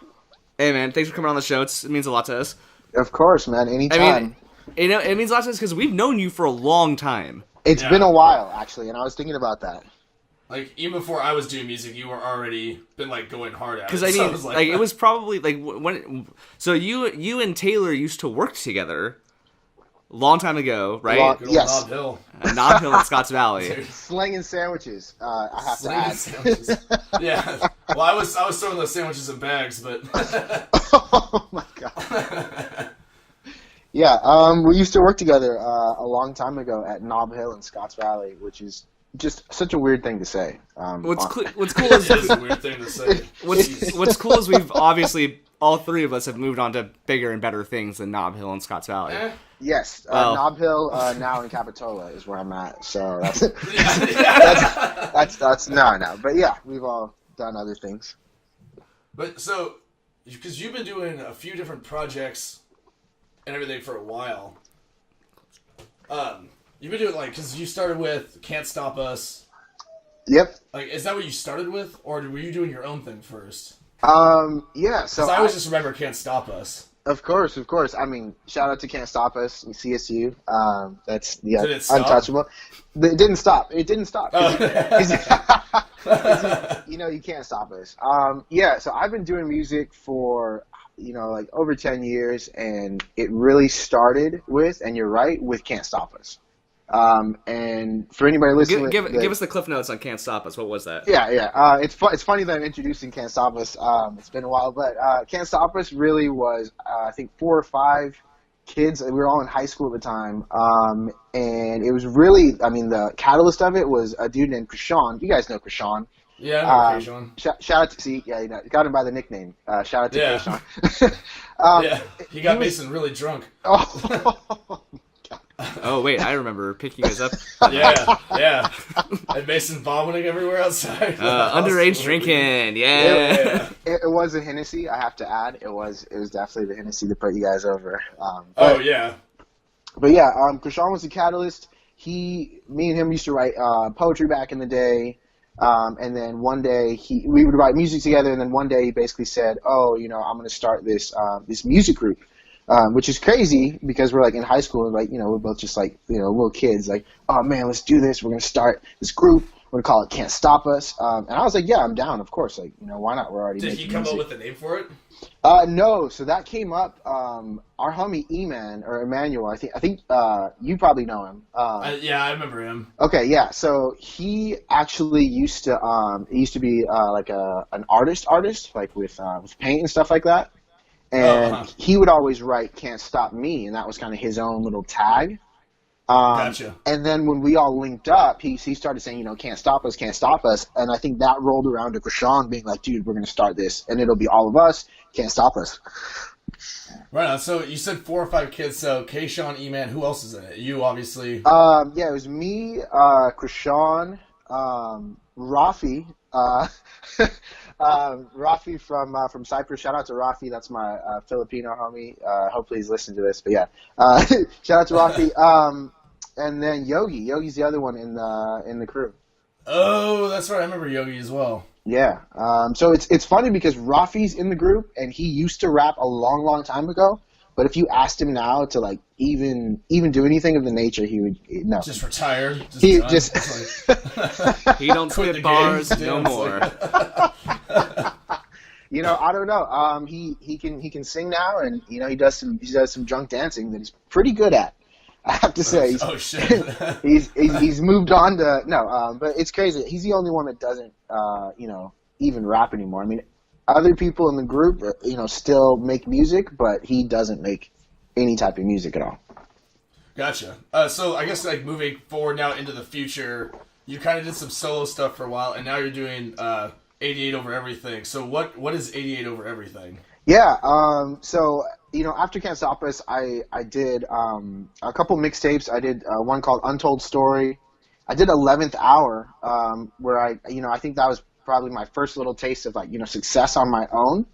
Hey man, thanks for coming on the show. It means a lot to us. Of course, man. Anytime. It means a lot to us because we've known you for a long time. It's been a while, actually, and I was thinking about that. Like, even before I was doing music, you were already been, like, going hard at it. Because, it was probably, like, when... So, you and Taylor used to work together a long time ago, right? Yes. Nob Hill. Nob Hill in Scotts Valley. Slinging sandwiches, I have to add. Sandwiches. Yeah. Well, I was throwing those sandwiches in bags, but... Oh, my God. Yeah, we used to work together a long time ago at Nob Hill in Scotts Valley, which is just such a weird thing to say. What's cool is It is a weird thing to say. What's cool is we've obviously all three of us have moved on to bigger and better things than Nob Hill and Scotts Valley. Yes, Nob Hill now in Capitola is where I'm at. So that's no. But yeah, we've all done other things. But so, because you've been doing a few different projects and everything for a while. You've been doing, like, because you started with Can't Stop Us. Yep. Like, is that what you started with, or were you doing your own thing first? Yeah, so I always just remember Can't Stop Us. Of course. I mean, shout out to Can't Stop Us and CSU. That's Did it stop? untouchable. It didn't stop. Oh. You can't stop us. Yeah, so I've been doing music for, like over 10 years, and it really started with, and you're right, with Can't Stop Us. And for anybody listening, give us the cliff notes on Can't Stop Us. What was that? Yeah. It's funny that I'm introducing Can't Stop Us. It's been a while, but Can't Stop Us really was I think 4 or 5 kids. We were all in high school at the time, and it was really, the catalyst of it was a dude named Krishan. You guys know Krishan. Yeah, I know Krishan. Shout out to got him by the nickname. Shout out to Krishan. Yeah, he got Mason really drunk. Oh wait, I remember picking us up. Yeah. And Mason vomiting everywhere outside. Underage drinking, yeah. It was a Hennessy, I have to add. It was definitely the Hennessy that put you guys over. But yeah, Krishan was the catalyst. Me and him used to write poetry back in the day. And then one day we would write music together, and then one day he basically said, "Oh, I'm going to start this music group," which is crazy because we're like in high school and like we're both just like little kids, like, "Oh man, let's do this. We're going to start this group. We're going to call it Can't Stop Us." And I was like, "Yeah, I'm down, of course. Like, why not? We're already." Did he come up with a name for it? No, so that came up. Our homie Emmanuel, I think you probably know him. Yeah, I remember him. Okay, yeah. So he actually used to be like an artist, like with paint and stuff like that. And he would always write "Can't Stop Me," and that was kind of his own little tag. Gotcha. And then when we all linked up, he started saying, "Can't stop us, can't stop us." And I think that rolled around to Krishan being like, "Dude, we're going to start this, and it'll be all of us. Can't stop us." Right on. So you said 4 or 5 kids. So Kayshawn, E-Man, who else is in it? You, obviously. Yeah, it was me, Krishan, Rafi, Rafi from Cyprus. Shout out to Rafi. That's my Filipino homie. Hopefully he's listening to this. But yeah, shout out to Rafi. And then Yogi. Yogi's the other one in the crew. Oh, that's right. I remember Yogi as well. Yeah. So it's funny because Rafi's in the group and he used to rap a long time ago. But if you asked him now to like even do anything of the nature, he would no. Just retire. He he don't spit bars no more. I don't know. He can sing now, and he does some drunk dancing that he's pretty good at. I have to say. Oh shit. he's moved on to but it's crazy. He's the only one that doesn't even rap anymore. I mean, other people in the group still make music, but he doesn't make any type of music at all. Gotcha. So I guess like moving forward now into the future, you kind of did some solo stuff for a while, and now you're doing 88 Over Everything. So what is 88 Over Everything? Yeah. So after Can't Stop Us, I did a couple mixtapes. I did one called Untold Story. I did 11th Hour, where I think that was probably my first little taste of success on my own.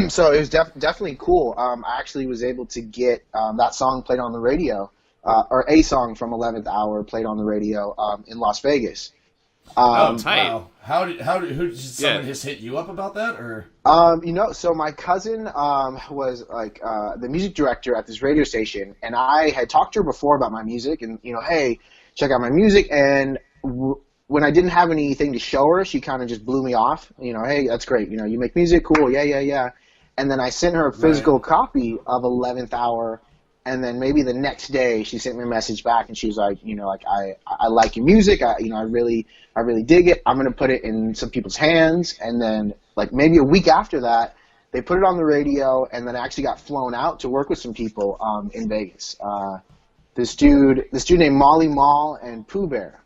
So it was definitely cool. I actually was able to get that song played on the radio, or a song from 11th Hour played on the radio in Las Vegas. Tight. Wow. Who did someone just hit you up about that, or? So my cousin was like the music director at this radio station, and I had talked to her before about my music, and hey, check out my music. And when I didn't have anything to show her, she kind of just blew me off. Hey, that's great. You make music, cool, yeah. And then I sent her a physical copy of 11th Hour. And then maybe the next day she sent me a message back and she was like, I like your music. I really dig it. I'm going to put it in some people's hands. And then like maybe a week after that, they put it on the radio, and then I actually got flown out to work with some people in Vegas. This dude named Molly Mall and Pooh Bear.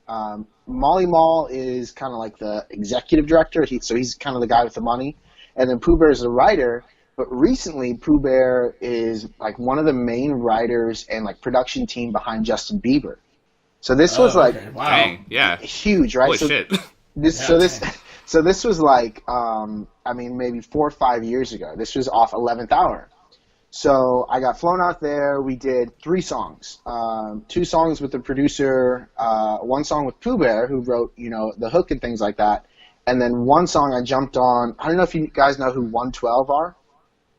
Molly Mall is kind of like the executive director. So he's kind of the guy with the money. And then Pooh Bear is the writer. But recently, Pooh Bear is like one of the main writers and like production team behind Justin Bieber. So this was like wow. Dang, yeah, huge, right? Holy so shit. This was like maybe 4 or 5 years ago. This was off 11th Hour. So I got flown out there. We did 3 songs, 2 songs with the producer, 1 song with Pooh Bear, who wrote the hook and things like that, and then 1 song I jumped on. I don't know if you guys know who 112 are.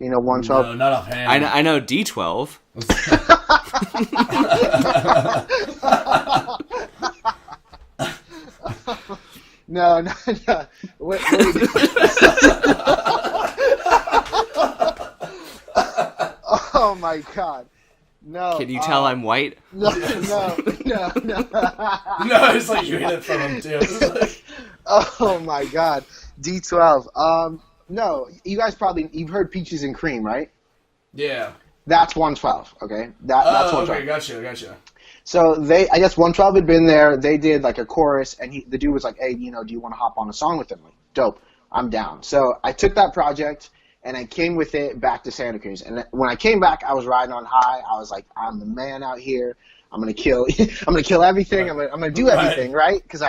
112. No, not offhand. I know D12. No. Wait. Oh my God. No. Can you tell I'm white? No. No, it's like you hit it from him too. Oh my God. D12. No, you guys you've heard Peaches and Cream, right? Yeah. That's 112, okay? That's 112. Okay, gotcha. So I guess 112 had been there. They did like a chorus, and the dude was like, "Hey, do you want to hop on a song with them?" Like, dope, I'm down. So I took that project and I came with it back to Santa Cruz. And when I came back, I was riding on high. I was like, "I'm the man out here. I'm gonna kill. I'm gonna kill everything. I'm gonna do everything, right?" Because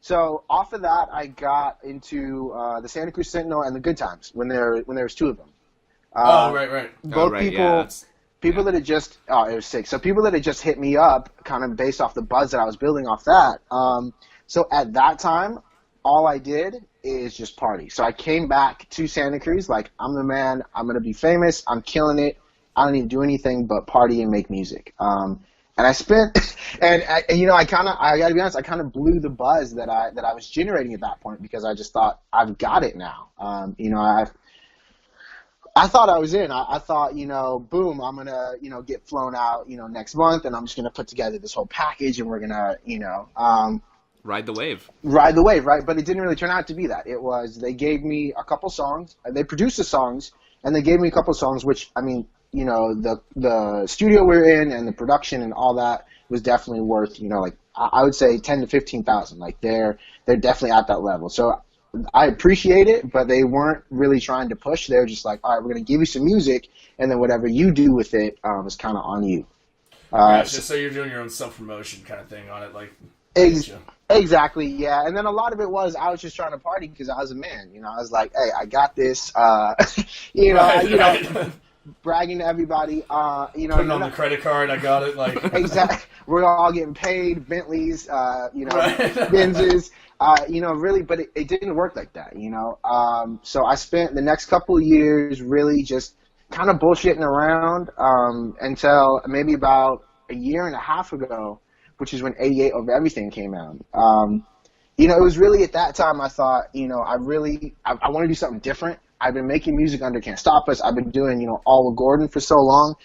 So off of that, I got into the Santa Cruz Sentinel and the Good Times when there was 2 of them. Right. Both people that had just it was sick. So people that had just hit me up, kind of based off the buzz that I was building off that, So at that time, all I did is just party. So I came back to Santa Cruz like, I'm the man. I'm going to be famous. I'm killing it. I don't need to do anything but party and make music. And I spent, I gotta be honest, I kind of blew the buzz that I was generating at that point, because I just thought, I've got it now. I thought I was in. I thought, boom, I'm gonna, get flown out, next month, and I'm just gonna put together this whole package, and we're gonna, ride the wave. Ride the wave, right? But it didn't really turn out to be that. It was, they gave me a couple songs, they produced the songs, and they gave me a couple songs, which, I mean, the studio we're in and the production and all that was definitely worth, I would say 10 to 15,000. Like they're definitely at that level. So I appreciate it, but they weren't really trying to push. They were just like, all right, we're going to give you some music, and then whatever you do with it is kind of on you. Gotcha. So you're doing your own self-promotion kind of thing on it, like. Exactly, yeah. And then a lot of it was, I was just trying to party because I was a man. I was like, hey, I got this. Right. Bragging to everybody, putting on the credit card, I got it, like exactly. We're all getting paid, Bentleys, right. Benzes, really, but it didn't work like that, So I spent the next couple of years really just kind of bullshitting around until maybe about a year and a half ago, which is when 88 Over Everything came out. It was really at that time I thought, I want to do something different. I've been making music under Can't Stop Us. I've been doing, all of Gordon for so long.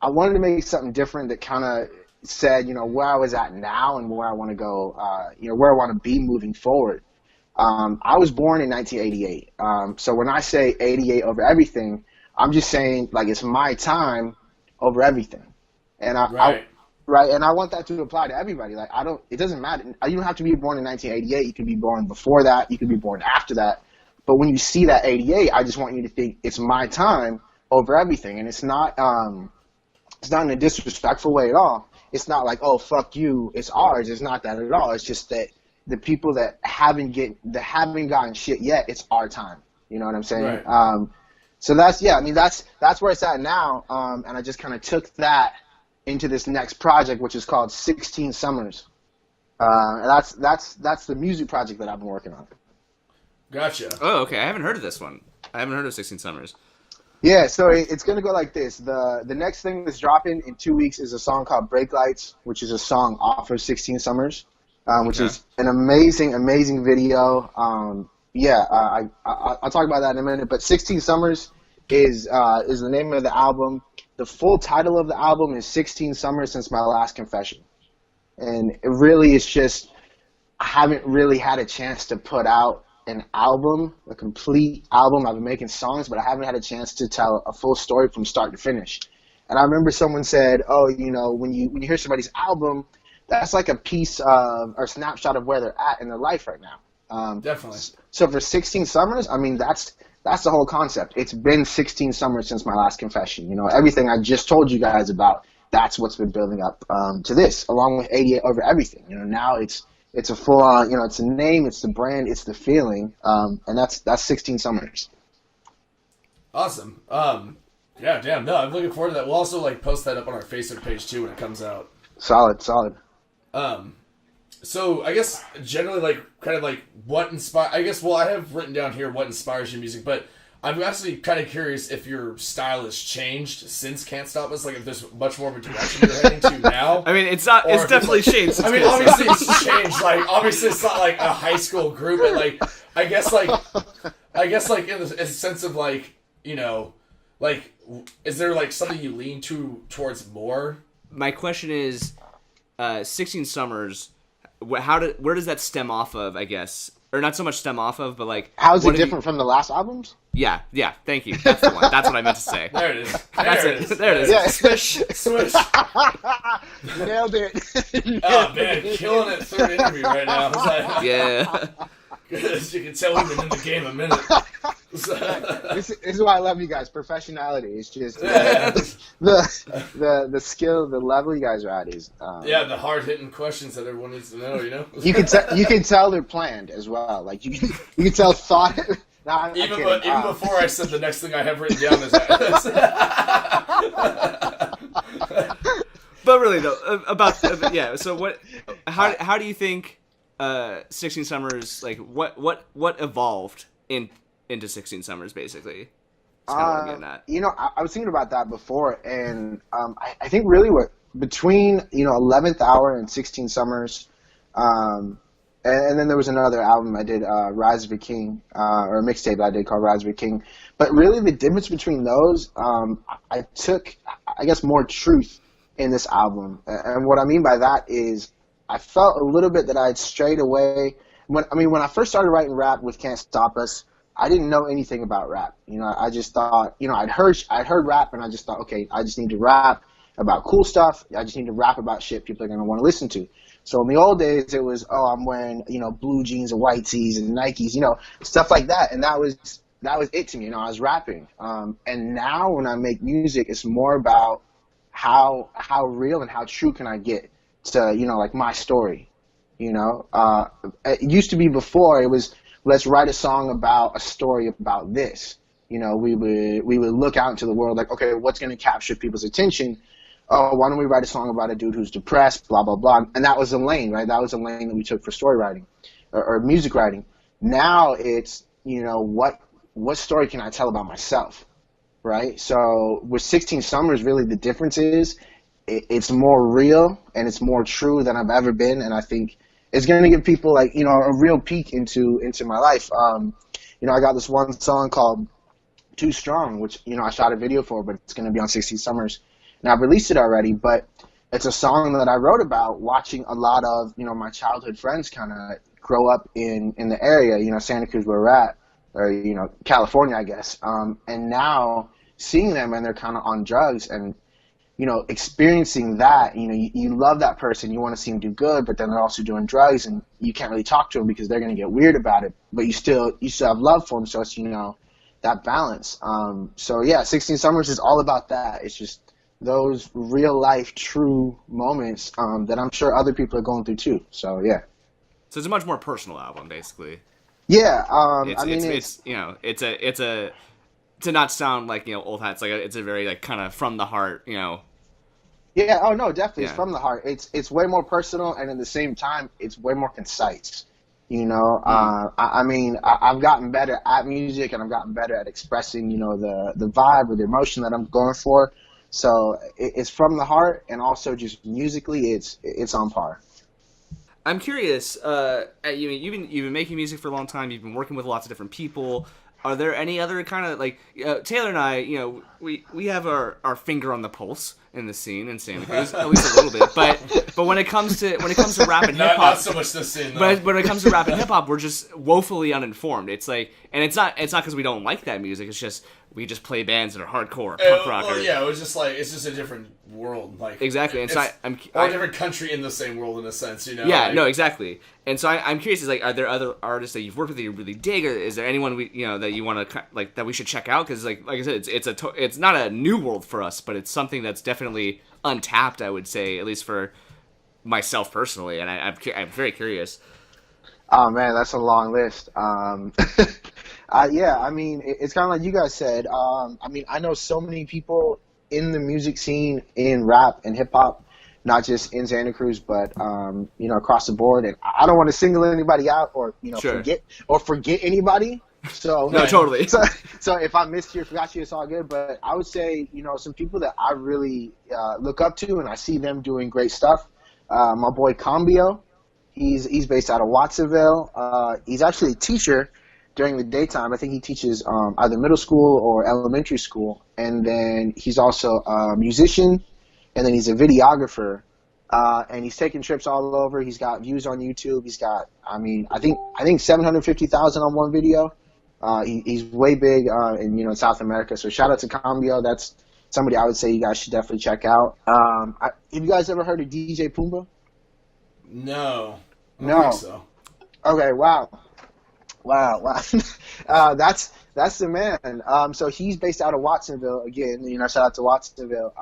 I wanted to make something different that kind of said, where I was at now and where I want to go, where I want to be moving forward. I was born in 1988. So when I say 88 Over Everything, I'm just saying, like, it's my time over everything. And right, and I want that to apply to everybody. Like, it doesn't matter. You don't have to be born in 1988. You can be born before that. You can be born after that. But when you see that 88, I just want you to think it's my time over everything. And it's not in a disrespectful way at all. It's not like, oh, fuck you, it's ours. It's not that at all. It's just that the people that haven't gotten shit yet, it's our time. You know what I'm saying? Right. So that's where it's at now. And I just kind of took that into this next project, which is called 16 Summers. And that's the music project that I've been working on. Gotcha. Oh, okay. I haven't heard of this one. I haven't heard of 16 Summers. Yeah, so it's going to go like this. The next thing that's dropping in 2 weeks is a song called Break Lights, which is a song off of 16 Summers, which is an amazing, amazing video. I'll talk about that in a minute. But 16 Summers is the name of the album. The full title of the album is 16 Summers Since My Last Confession. And it really is just, I haven't really had a chance to put out an album, a complete album. I've been making songs, but I haven't had a chance to tell a full story from start to finish. And I remember someone said, oh, when you hear somebody's album, that's like a piece of, or snapshot of where they're at in their life right now. Definitely. So for 16 Summers, I mean, that's the whole concept. It's been 16 summers since my last confession. Everything I just told you guys about, that's what's been building up to this, along with 88 Over Everything. Now it's a full on, it's a name, it's the brand, it's the feeling, and that's 16 Summers. Awesome. Yeah, damn. No, I'm looking forward to that. We'll also post that up on our Facebook page too when it comes out. Solid. So I guess generally what inspire? I guess I have written down here what inspires your music, but I'm actually kind of curious if your style has changed since Can't Stop Us. If there's much more of a direction you're heading to now. I mean, it's not. It's definitely changed. I mean, obviously it's changed. Obviously it's not a high school group, but I guess in a sense of is there something you lean towards more? My question is, 16 Summers. Where does that stem off of? I guess. Or not so much stem off of, but how is it different from the last albums? Yeah, thank you. That's the one. That's what I meant to say. There it is. There it is. Yeah. Swish. Nailed it. Oh man, killing it through an interview right now. Yeah. As you can tell, we've been in the game a minute. This is why I love you guys. Professionality. It's just the skill, the level you guys are at is. The hard hitting questions that everyone needs to know. You can tell they're planned as well. You can tell thought. Even before I said the next thing I have written down is that. But really though, about So what? How do you think? 16 Summers, like what evolved into 16 Summers, basically? That's kind of what I'm getting at. You know, I was thinking about that before, and I think really what between 11th Hour and 16 Summers, and then there was another album I did, Rise of a King, or a mixtape I did called Rise of a King. But really, the difference between those, I took, I guess, more truth in this album, and what I mean by that is I felt a little bit that I had strayed away. When I first started writing rap with Can't Stop Us, I didn't know anything about rap. I just thought, I'd heard rap, and I just thought, okay, I just need to rap about cool stuff. I just need to rap about shit people are going to want to listen to. So in the old days, it was, I'm wearing, blue jeans and white tees and Nikes, stuff like that. And that was it to me. I was rapping. And now when I make music, it's more about how real and how true can I get to, like my story. It used to be before, it was, let's write a song about a story about this. We would look out into the world like, okay, what's going to capture people's attention? Oh, why don't we write a song about a dude who's depressed, blah, blah, blah. And that was the lane, right? That was the lane that we took for story writing or music writing. Now it's, what story can I tell about myself, right? So with 16 Summers, really the difference is it's more real and it's more true than I've ever been. And I think it's going to give people like, a real peek into my life. I got this one song called Too Strong, which, I shot a video for, but it's going to be on 16 Summers. And I've released it already, but it's a song that I wrote about watching a lot of, my childhood friends kind of grow up in the area, Santa Cruz where we're at, or, California, I guess. And now seeing them and they're kind of on drugs and, experiencing that, you love that person, you want to see them do good, but then they're also doing drugs and you can't really talk to them because they're going to get weird about it, but you still have love for them. So it's, that balance. So yeah, 16 Summers is all about that. It's just those real life true moments that I'm sure other people are going through too. So yeah. So it's a much more personal album, basically. Yeah. It's to not sound like old hats. Like it's a very like kind of from the heart. Yeah. Oh no, definitely. Yeah. It's from the heart. It's way more personal, and at the same time, it's way more concise. I've gotten better at music, and I've gotten better at expressing the vibe or the emotion that I'm going for. So it's from the heart, and also just musically, it's on par. I'm curious. You've been making music for a long time. You've been working with lots of different people. Are there any other kind of like Taylor and I? We have our finger on the pulse in the scene in Santa Cruz, at least a little bit. But when it comes to rap and hip hop, not so much the scene. But when it comes to rap and hip hop, we're just woefully uninformed. It's like, and it's not because we don't like that music. It's just we just play bands that are hardcore, punk rock. Yeah, it was just like it's just a different world, like exactly. And so I'm a different country in the same world in a sense, Yeah, like, no, exactly. And so I'm curious. Is like, are there other artists that you've worked with that you really dig, or is there anyone that you want to like that we should check out? Because like I said, it's not a new world for us, but it's something that's definitely untapped. I would say, at least for myself personally, and I'm very curious. Oh man, that's a long list. Yeah, I mean, it's kind of like you guys said. I know so many people in the music scene in rap and hip hop, not just in Santa Cruz, but across the board. And I don't want to single anybody out or sure. forget anybody. So no, totally. So if I missed you or forgot you, it's all good. But I would say some people that I really look up to, and I see them doing great stuff. My boy Cambio, he's based out of Watsonville. He's actually a teacher during the daytime. I think he teaches either middle school or elementary school, and then he's also a musician, and then he's a videographer, and he's taking trips all over. He's got views on YouTube. He's got, I think 750,000 on one video. He's way big in South America. So shout out to Cambio. That's somebody I would say you guys should definitely check out. Have you guys ever heard of DJ Pumbaa? No. I don't think so. Okay. Wow. That's the man. So he's based out of Watsonville again. Shout out to Watsonville.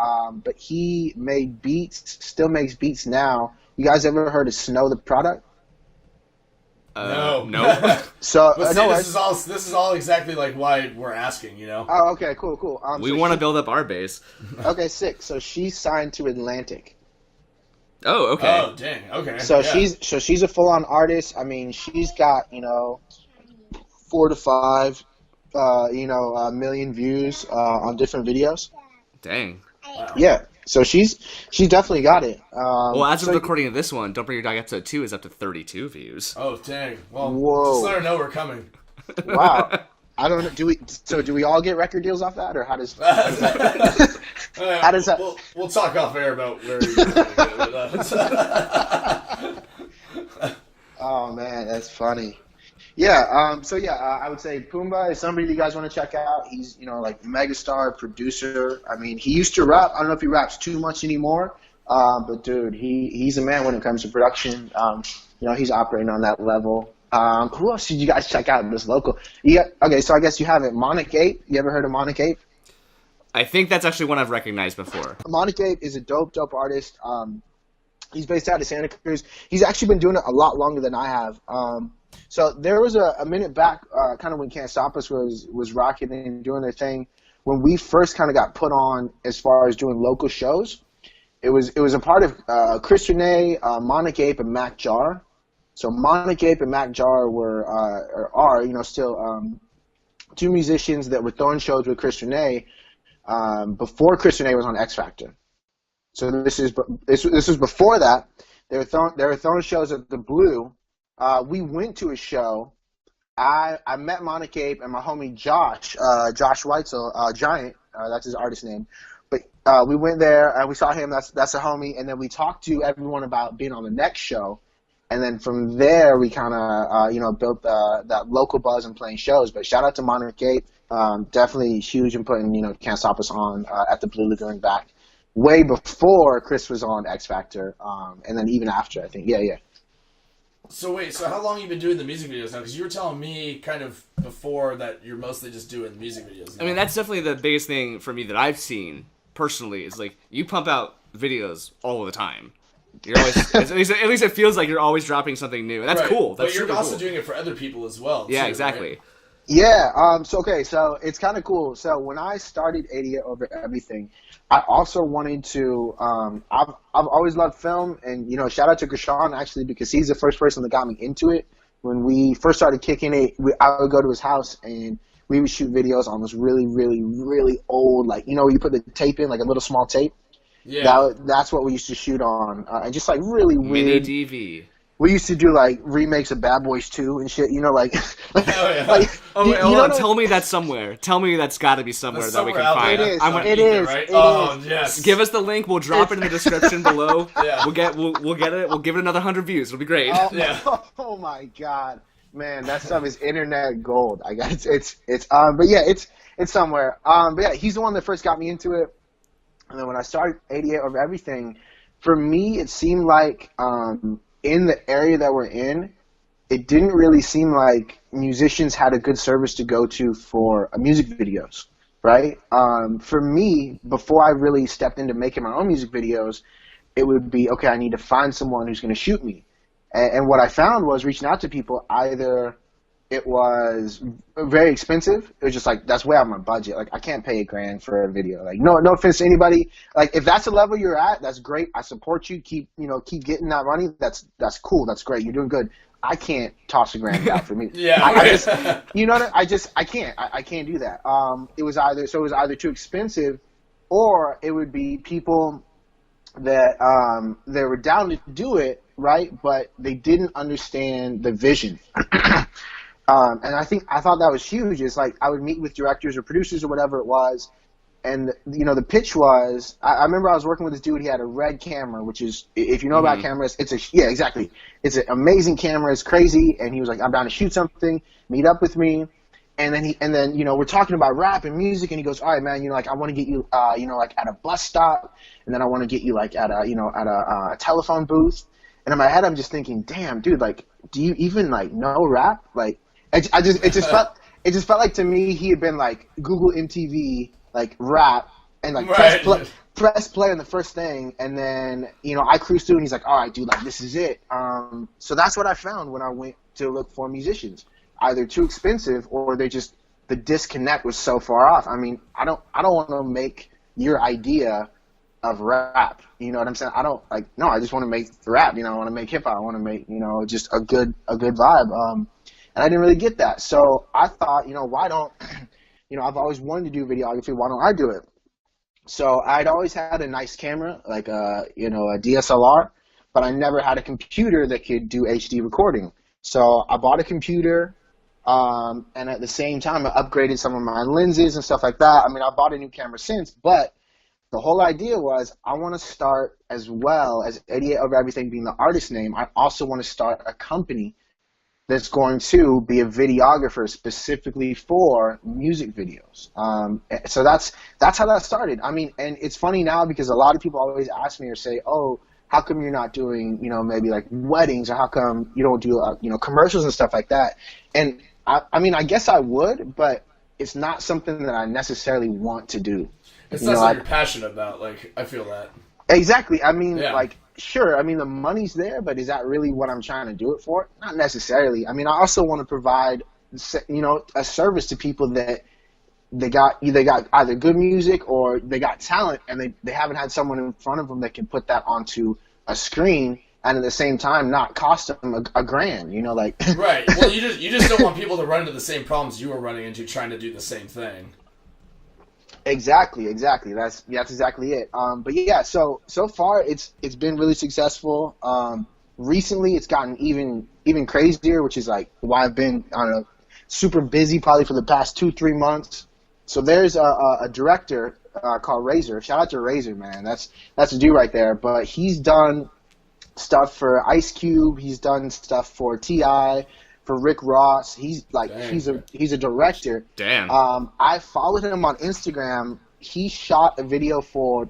But he made beats, still makes beats now. You guys ever heard of Snow the Product? No. So this is all exactly like why we're asking. Oh, okay, cool. We want to build up our base. Okay, sick. So she's signed to Atlantic. Oh, okay. Oh, dang. Okay. So she's a full on artist. I mean, she's got 4 to 5 million views on different videos. Dang. Wow. Yeah. So she's definitely got it. Well, as of recording of this one, Don't Bring Your Dog episode 2 is up to 32 views. Oh, dang. Well, whoa. just let her know we're coming. Wow. I don't know. Do we all get record deals off that, or how does that? How does that? We'll talk off air about where you're going to get with us. Oh man, that's funny. Yeah. I would say Pumbaa is somebody you guys want to check out. He's like megastar producer. I mean, he used to rap. I don't know if he raps too much anymore. But dude, he's a man when it comes to production. He's operating on that level. Who else should you guys check out in this local? Okay, so I guess you have it. Monic Ape. You ever heard of Monic Ape? I think that's actually one I've recognized before. Monic Ape is a dope artist. He's based out of Santa Cruz. He's actually been doing it a lot longer than I have. So there was a minute back, kind of when Can't Stop Us was rocking and doing their thing. When we first kind of got put on as far as doing local shows, it was a part of Chris Renee, Monic Ape, and Mac Jar. So Monic Ape and Mac Jar are still two musicians that were throwing shows with Chris Renee before Chris Renee was on X Factor. So this was before that. They were throwing shows at the Blue. We went to a show. I met Monic Ape and my homie Josh Weitzel, Giant. That's his artist name. But we went there and we saw him. That's a homie. And then we talked to everyone about being on the next show. And then from there, we kind of, built that local buzz and playing shows. But shout out to Monic Ape. Definitely huge in putting, Can't Stop Us on at the Blue Lagoon back way before Chris was on X Factor. And then even after, I think. Yeah. So how long have you been doing the music videos now? Because you were telling me kind of before that you're mostly just doing music videos. I mean, that's definitely the biggest thing for me that I've seen personally is like you pump out videos all the time. You're always at least it feels like you're always dropping something new. And that's cool. That's but you're also cool. doing it for other people as well. Yeah, too, exactly. Right? Yeah. So it's kind of cool. So when I started 88 Over Everything, I also wanted to. I've always loved film, and shout out to Krishan actually because he's the first person that got me into it. When we first started kicking it, I would go to his house and we would shoot videos on this really, really, really old, like you put the tape in, like a little small tape. Yeah, that's what we used to shoot on, and just like really weird. Mini DV. We used to do like remakes of Bad Boys 2 and shit, like. Oh yeah. Hold on. Tell me that's somewhere. Tell me that's got to be somewhere that we can find. It is. Right? Oh yes. Give us the link. We'll drop it in the description below. Yeah. We'll get it. We'll give it another 100 views. It'll be great. Oh my god, man, that stuff is internet gold. I got it's but yeah, it's somewhere. But yeah, he's the one that first got me into it. And then when I started 88 Over Everything, for me, it seemed like in the area that we're in, it didn't really seem like musicians had a good service to go to for music videos, right? For me, before I really stepped into making my own music videos, it would be, okay, I need to find someone who's going to shoot me. And what I found was reaching out to people, either it was very expensive. It was just like, that's way out of my budget. Like, I can't pay $1,000 for a video. Like, no offense to anybody. Like, if that's the level you're at, that's great. I support you. Keep getting that money. That's cool. That's great. You're doing good. I can't toss $1,000 out for me. Yeah. I just, I can't. I can't do that. It was either too expensive, or it would be people that they were down to do it, right? But they didn't understand the vision. And I thought that was huge. It's like I would meet with directors or producers or whatever it was, and the pitch was. I remember I was working with this dude. He had a red camera, which is, if you know about cameras, it's exactly. It's an amazing camera. It's crazy. And he was like, I'm down to shoot something. Meet up with me. And then we're talking about rap and music, and he goes, all right, man, like I want to get you, like at a bus stop, and then I want to get you like at a telephone booth. And in my head, I'm just thinking, damn, dude, like, do you even like know rap? Like. It just felt like to me he had been like Google MTV like rap and like press play on the first thing, and then I cruised through and he's like, all right, dude, like this is it. So that's what I found when I went to look for musicians, either too expensive or the disconnect was so far off. I mean, I don't want to make your idea of rap. You know what I'm saying? I don't no, I just want to make rap, you know, I want to make hip hop, I want to make, you know, just a good vibe. And I didn't really get that. So I thought, you know, why don't, you know, I've always wanted to do videography, why don't I do it? So I'd always had a nice camera, like you know, a DSLR, but I never had a computer that could do HD recording. So I bought a computer, and at the same time I upgraded some of my lenses and stuff like that. I mean, I bought a new camera since, but the whole idea was I want to start, as well as 88 Over Everything being the artist name, I also want to start a company that's going to be a videographer specifically for music videos. So that's how that started. I mean, and it's funny now because a lot of people always ask me or say, oh, how come you're not doing, you know, maybe like weddings, or how come you don't do, you know, commercials and stuff like that? And I mean, I guess I would, but it's not something that I necessarily want to do. It's not something you're passionate about. Like, I feel that. Exactly. I mean, like, sure, I mean, the money's there, but is that really what I'm trying to do it for? Not necessarily. I mean, I also want to provide, you know, a service to people that they got either good music or they got talent, and they haven't had someone in front of them that can put that onto a screen and at the same time not cost them a grand, you know, like. Right. Well, you just don't want people to run into the same problems you were running into trying to do the same thing. Exactly. That's exactly it. But yeah, so far it's been really successful. Recently it's gotten even crazier, which is like why I've been on a super busy probably for the past 2-3 months. So there's a director called Razor. Shout out to Razor, man. That's a dude right there. But he's done stuff for Ice Cube. He's done stuff for T.I., for Rick Ross. He's like, he's a director. Damn. I followed him on Instagram. He shot a video for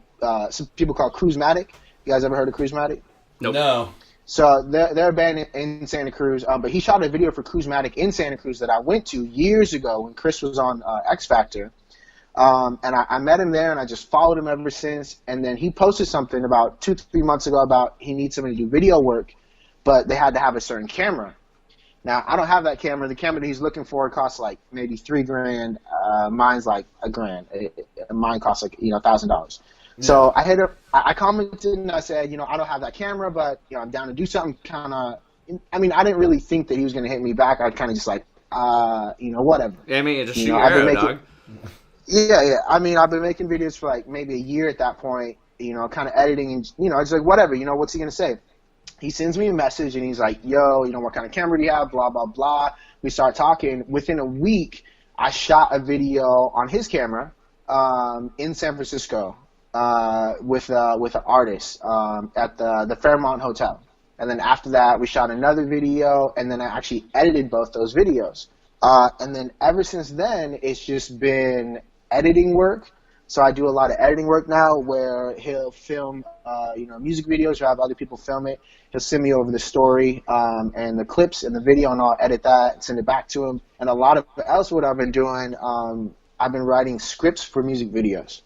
some people called Cruisematic. You guys ever heard of Cruisematic? Nope. No. So they're a band in Santa Cruz. But he shot a video for Cruisematic in Santa Cruz that I went to years ago when Chris was on X Factor. And I met him there, and I just followed him ever since. And then he posted something about 2-3 months ago about he needs somebody to do video work, but they had to have a certain camera. Now, I don't have that camera. The camera that he's looking for costs like maybe $3,000. Mine's like $1,000. Mine costs like, you know, $1,000. Yeah. So I hit up. I commented and I said, you know, I don't have that camera, but you know, I'm down to do something. Kind of. I mean, I didn't really think that he was going to hit me back. I kind of just like, you know, whatever. Yeah, I mean, just shoot your arrow, dog. Yeah. I mean, I've been making videos for like maybe a year at that point. You know, kind of editing, and you know, it's like whatever. You know, what's he going to say? He sends me a message and he's like, yo, you know, what kind of camera do you have? Blah, blah, blah. We start talking. Within a week, I shot a video on his camera in San Francisco with an artist at the Fairmont Hotel. And then after that, we shot another video, and then I actually edited both those videos. And then ever since then, it's just been editing work. So I do a lot of editing work now where he'll film, you know, music videos or have other people film it. He'll send me over the story and the clips and the video, and I'll edit that and send it back to him. And a lot of else what I've been doing, I've been writing scripts for music videos.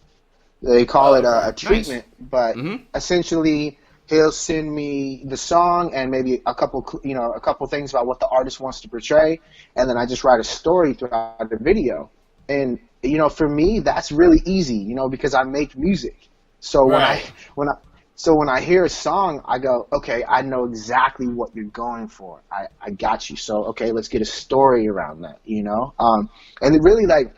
They call it a treatment, but essentially he'll send me the song and maybe a couple things about what the artist wants to portray, and then I just write a story throughout the video. And you know, for me, that's really easy, you know, because I make music. So when I hear a song, I go, okay, I know exactly what you're going for. I got you. So okay, let's get a story around that, you know. And it really, like,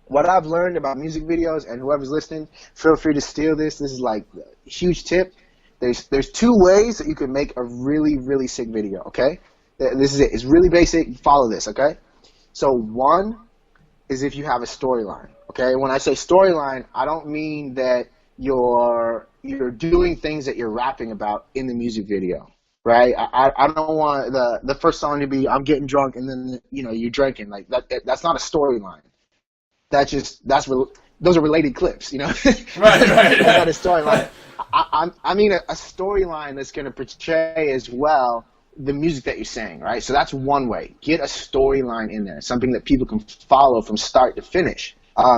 what I've learned about music videos, and whoever's listening, feel free to steal this. This is like a huge tip. There's 2 ways that you can make a really, really sick video. Okay, this is it. It's really basic. Follow this. Okay. So one is if you have a storyline. Okay, when I say storyline, I don't mean that you're doing things that you're rapping about in the music video, right? I don't want the first song to be I'm getting drunk and then, you know, you're drinking. Like that's not a storyline. Those are related clips, you know. Right. That's not a storyline. I mean a storyline that's going to portray as well the music that you're saying, right? So that's one way. Get a storyline in there, something that people can follow from start to finish.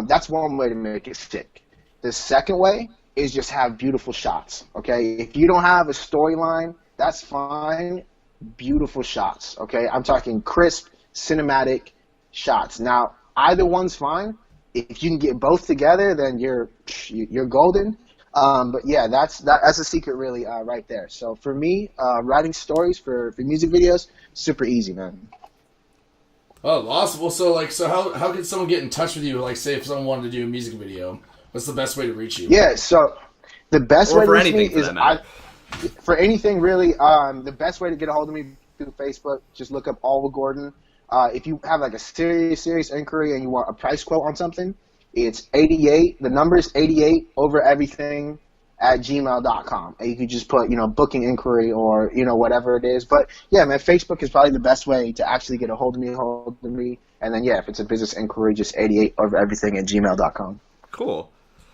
That's one way to make it sick. The second way is just have beautiful shots, okay? If you don't have a storyline, that's fine. Beautiful shots, okay? I'm talking crisp, cinematic shots. Now, either one's fine. If you can get both together, then you're golden. But yeah, that's a secret really right there. So for me, writing stories for music videos, super easy, man. Oh, awesome. Well, so how can someone get in touch with you? Like, say if someone wanted to do a music video, what's the best way to reach you? Yeah, so the best way to reach me is for anything really. The best way to get a hold of me through Facebook, just look up Oliver Gordon. If you have like a serious inquiry and you want a price quote on something, it's 88. The number is 88 over everything at gmail.com. And you can just put, booking inquiry or, whatever it is. But yeah, man, Facebook is probably the best way to actually get a hold of me. And then, yeah, if it's a business inquiry, just 88 over everything at gmail.com. Cool.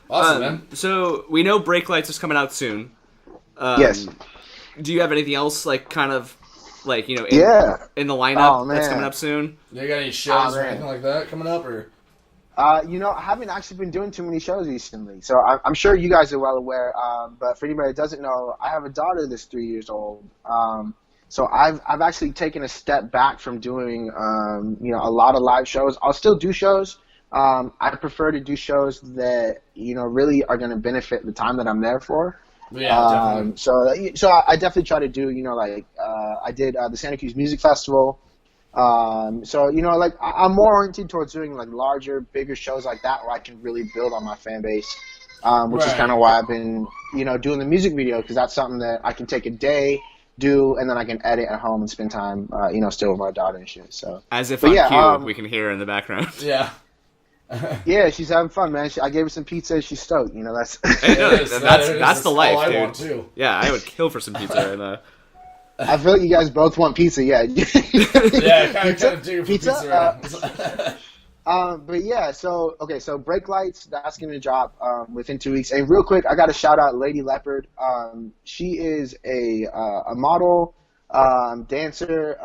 Awesome, man. So we know Brake Lights is coming out soon. Yes. Do you have anything else, like, kind of, like, in the lineup that's coming up soon? You got any shows or anything like that coming up, or? I haven't actually been doing too many shows recently, so I'm sure you guys are well aware. But for anybody that doesn't know, I have a daughter that's 3 years old. So I've actually taken a step back from doing a lot of live shows. I'll still do shows. I prefer to do shows that really are going to benefit the time that I'm there for. Yeah, definitely. So I definitely try to do I did the Santa Cruz Music Festival. I'm more oriented towards doing like larger, bigger shows like that where I can really build on my fan base, which is kind of why I've been, doing the music video, because that's something that I can take a day, do, and then I can edit at home and spend time, still with my daughter and shit. So as if on cue, we can hear her in the background. Yeah. Yeah, she's having fun, man. I gave her some pizza. She's stoked. That's that's the life, dude. I want too. Yeah, I would kill for some pizza right now. I feel like you guys both want pizza, yeah. Yeah, kind of do pizza. But yeah, so Brake Lights, that's gonna drop within 2 weeks. And real quick, I got to shout out Lady Leopard. She is a model, dancer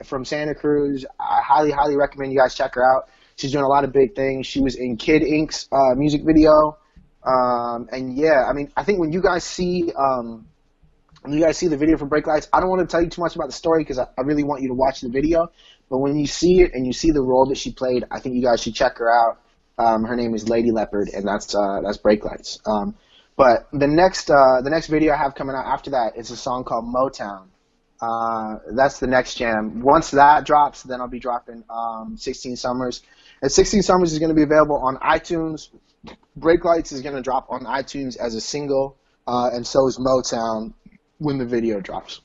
from Santa Cruz. I highly recommend you guys check her out. She's doing a lot of big things. She was in Kid Ink's music video, and yeah, I mean, I think when you guys see the video for Brake Lights, I don't want to tell you too much about the story because I really want you to watch the video. But when you see it and you see the role that she played, I think you guys should check her out. Her name is Lady Leopard, and that's Brake Lights. But the next video I have coming out after that is a song called Motown. That's the next jam. Once that drops, then I'll be dropping 16 Summers. And 16 Summers is going to be available on iTunes. Brake Lights is going to drop on iTunes as a single, and so is Motown when the video drops.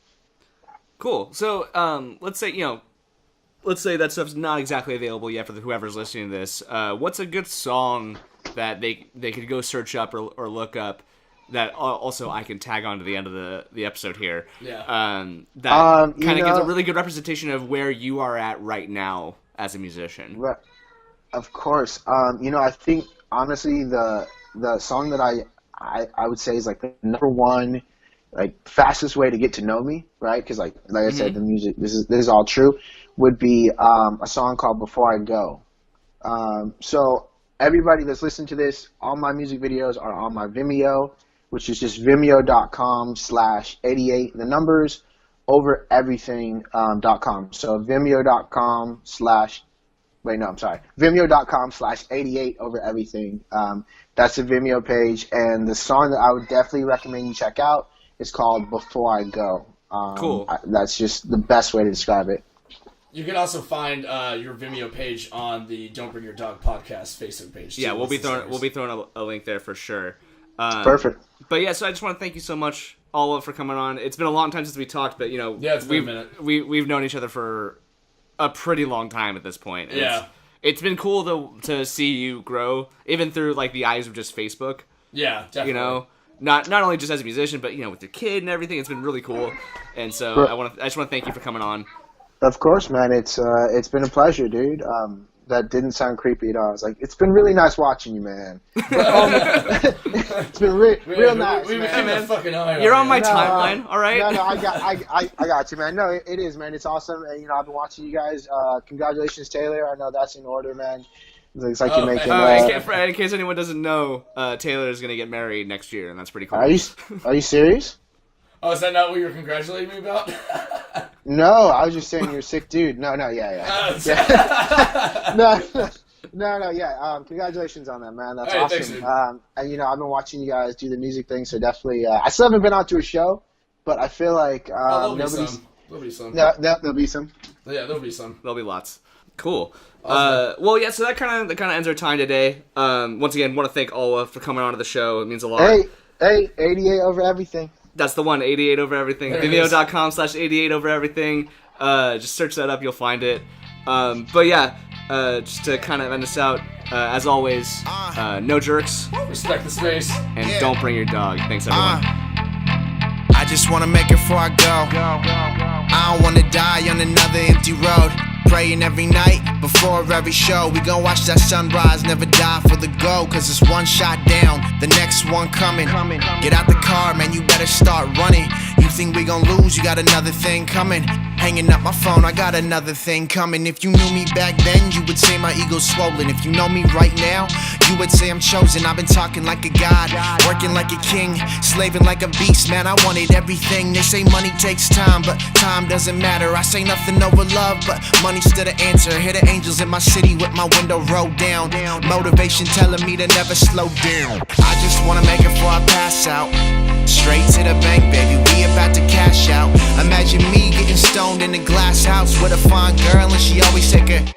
Cool. So let's say that stuff's not exactly available yet for whoever's listening to this. What's a good song that they could go search up or look up that also I can tag on to the end of the episode here? Yeah. That kind of gives a really good representation of where you are at right now as a musician. Right. Of course. I think honestly the song that I would say is like the number one, like fastest way to get to know me, right? Because like I said, the music, this is all true, would be a song called Before I Go. So everybody that's listening to this, all my music videos are on my Vimeo, which is just vimeo.com/88, the numbers over everything.com. So vimeo.com/88 over everything. That's the Vimeo page, and the song that I would definitely recommend you check out is called Before I Go. Cool. That's just the best way to describe it. You can also find your Vimeo page on the Don't Bring Your Dog podcast Facebook page. Yeah, we'll be throwing a link there for sure. Perfect. But yeah, so I just want to thank you so much, Oliver, for coming on. It's been a long time since we talked, but it's been a minute. We've known each other for a pretty long time at this point. And yeah, it's been cool to see you grow, even through like the eyes of just Facebook. Yeah, definitely. Not only just as a musician, but with your kid and everything. It's been really cool, and so I just want to thank you for coming on. Of course, man. It's been a pleasure, dude. That didn't sound creepy at all. I was like, it's been really nice watching you, man. It's been real nice, man. You're on my timeline, all right? No, I got you, man. No, it is, man. It's awesome, and I've been watching you guys. Congratulations, Taylor. I know that's in order, man. It looks like you're making. In case anyone doesn't know, Taylor is gonna get married next year, and that's pretty cool. Are you serious? Oh, is that not what you were congratulating me about? No, I was just saying you're a sick dude. No, yeah. No, Yeah. Congratulations on that, man. That's awesome. Thanks, and I've been watching you guys do the music thing, so definitely. I still haven't been out to a show, but I feel like there'll be some. There'll be some. Yeah, there'll be some. There'll be lots. Cool. Awesome. So that kind of ends our time today. Once again, want to thank Ola for coming on to the show. It means a lot. Hey, 88 over everything. That's the one, 88 over everything. Vimeo.com/88 over everything. Just search that up, you'll find it. Just to kind of end us out, as always, no jerks. Respect the space. And don't bring your dog. Thanks, everyone. I just want to make it before I go. I don't want to die on another empty road. Praying every night before every show. We gon' watch that sunrise, never die for the go. Cause it's one shot down, the next one coming. Get out the car, man, you better start running. You think we gon' lose, you got another thing coming. Hanging up my phone, I got another thing coming. If you knew me back then, you would say my ego's swollen. If you know me right now, you would say I'm chosen. I've been talking like a god, working like a king, slaving like a beast, man, I wanted everything. They say money takes time, but time doesn't matter. I say nothing over love, but money's still the answer. Hear the angels in my city with my window rolled down. Motivation telling me to never slow down. I just wanna make it before I pass out. Straight to the bank, baby, we about to cash out. Imagine me getting stoned in a glass house with a fine girl and she always take it.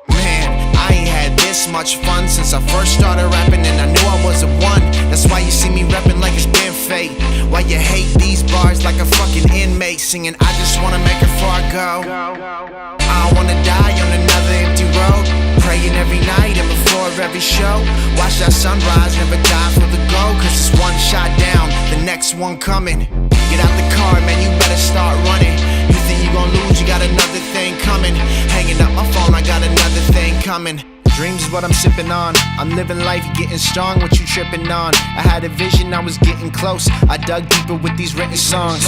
Man, I ain't had this much fun since I first started rapping, and I knew I was a one. That's why you see me rapping like it's been fate. Why you hate these bars like a fucking inmate, singing I just wanna make it before I go. I don't wanna die on another empty road. Praying every night and before every show. Watch that sunrise, never die for the goal. Cause it's one shot down, the next one coming. Get out the car, man, you better start running. You think you gon' lose, you got another thing coming. Hanging up my phone, I got another thing coming. Dreams is what I'm sipping on. I'm living life, getting strong, what you tripping on. I had a vision, I was getting close. I dug deeper with these written songs,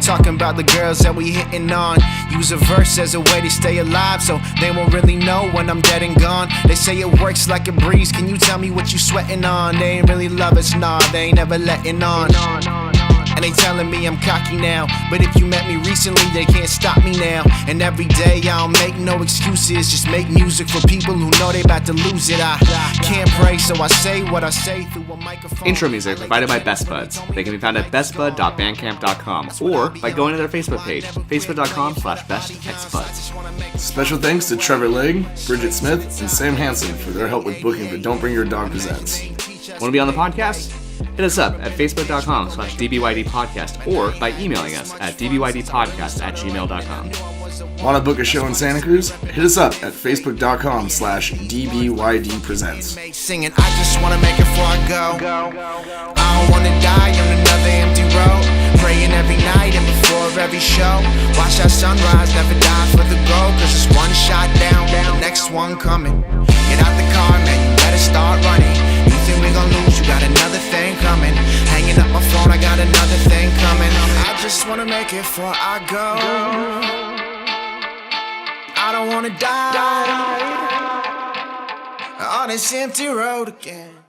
talking about the girls that we hitting on. Use a verse as a way to stay alive, so they won't really know when I'm dead and gone. They say it works like a breeze, can you tell me what you sweating on? They ain't really love us, nah, they ain't never letting on. And they telling me I'm cocky now, but if you met me recently, they can't stop me now. And every day I don't make no excuses, just make music for people who know they about to lose it. I can't pray, so I say what I say through a microphone. Intro music provided by Best Buds. They can be found at bestbud.bandcamp.com or by going to their Facebook page, facebook.com/bestxbuds. Special thanks to Trevor Legg, Bridget Smith, and Sam Hansen for their help with booking the Don't Bring Your Dog Presents. Want to be on the podcast? Hit us up at facebook.com/DBYD podcast or by emailing us at dbydpodcast@gmail.com. Want to book a show in Santa Cruz? Hit us up at facebook.com/DBYD presents. Singing, I just want to make it before I go. I don't want to die on another empty road. Praying every night and before every show. Watch that sunrise, never die for the goal. Cause it's one shot down, next one coming. Get out the car, man, you better start running. You think we gon' lose, you got another thing coming. Hanging up my phone, I got another thing coming. I just wanna make it before I go. I don't wanna die on this empty road again.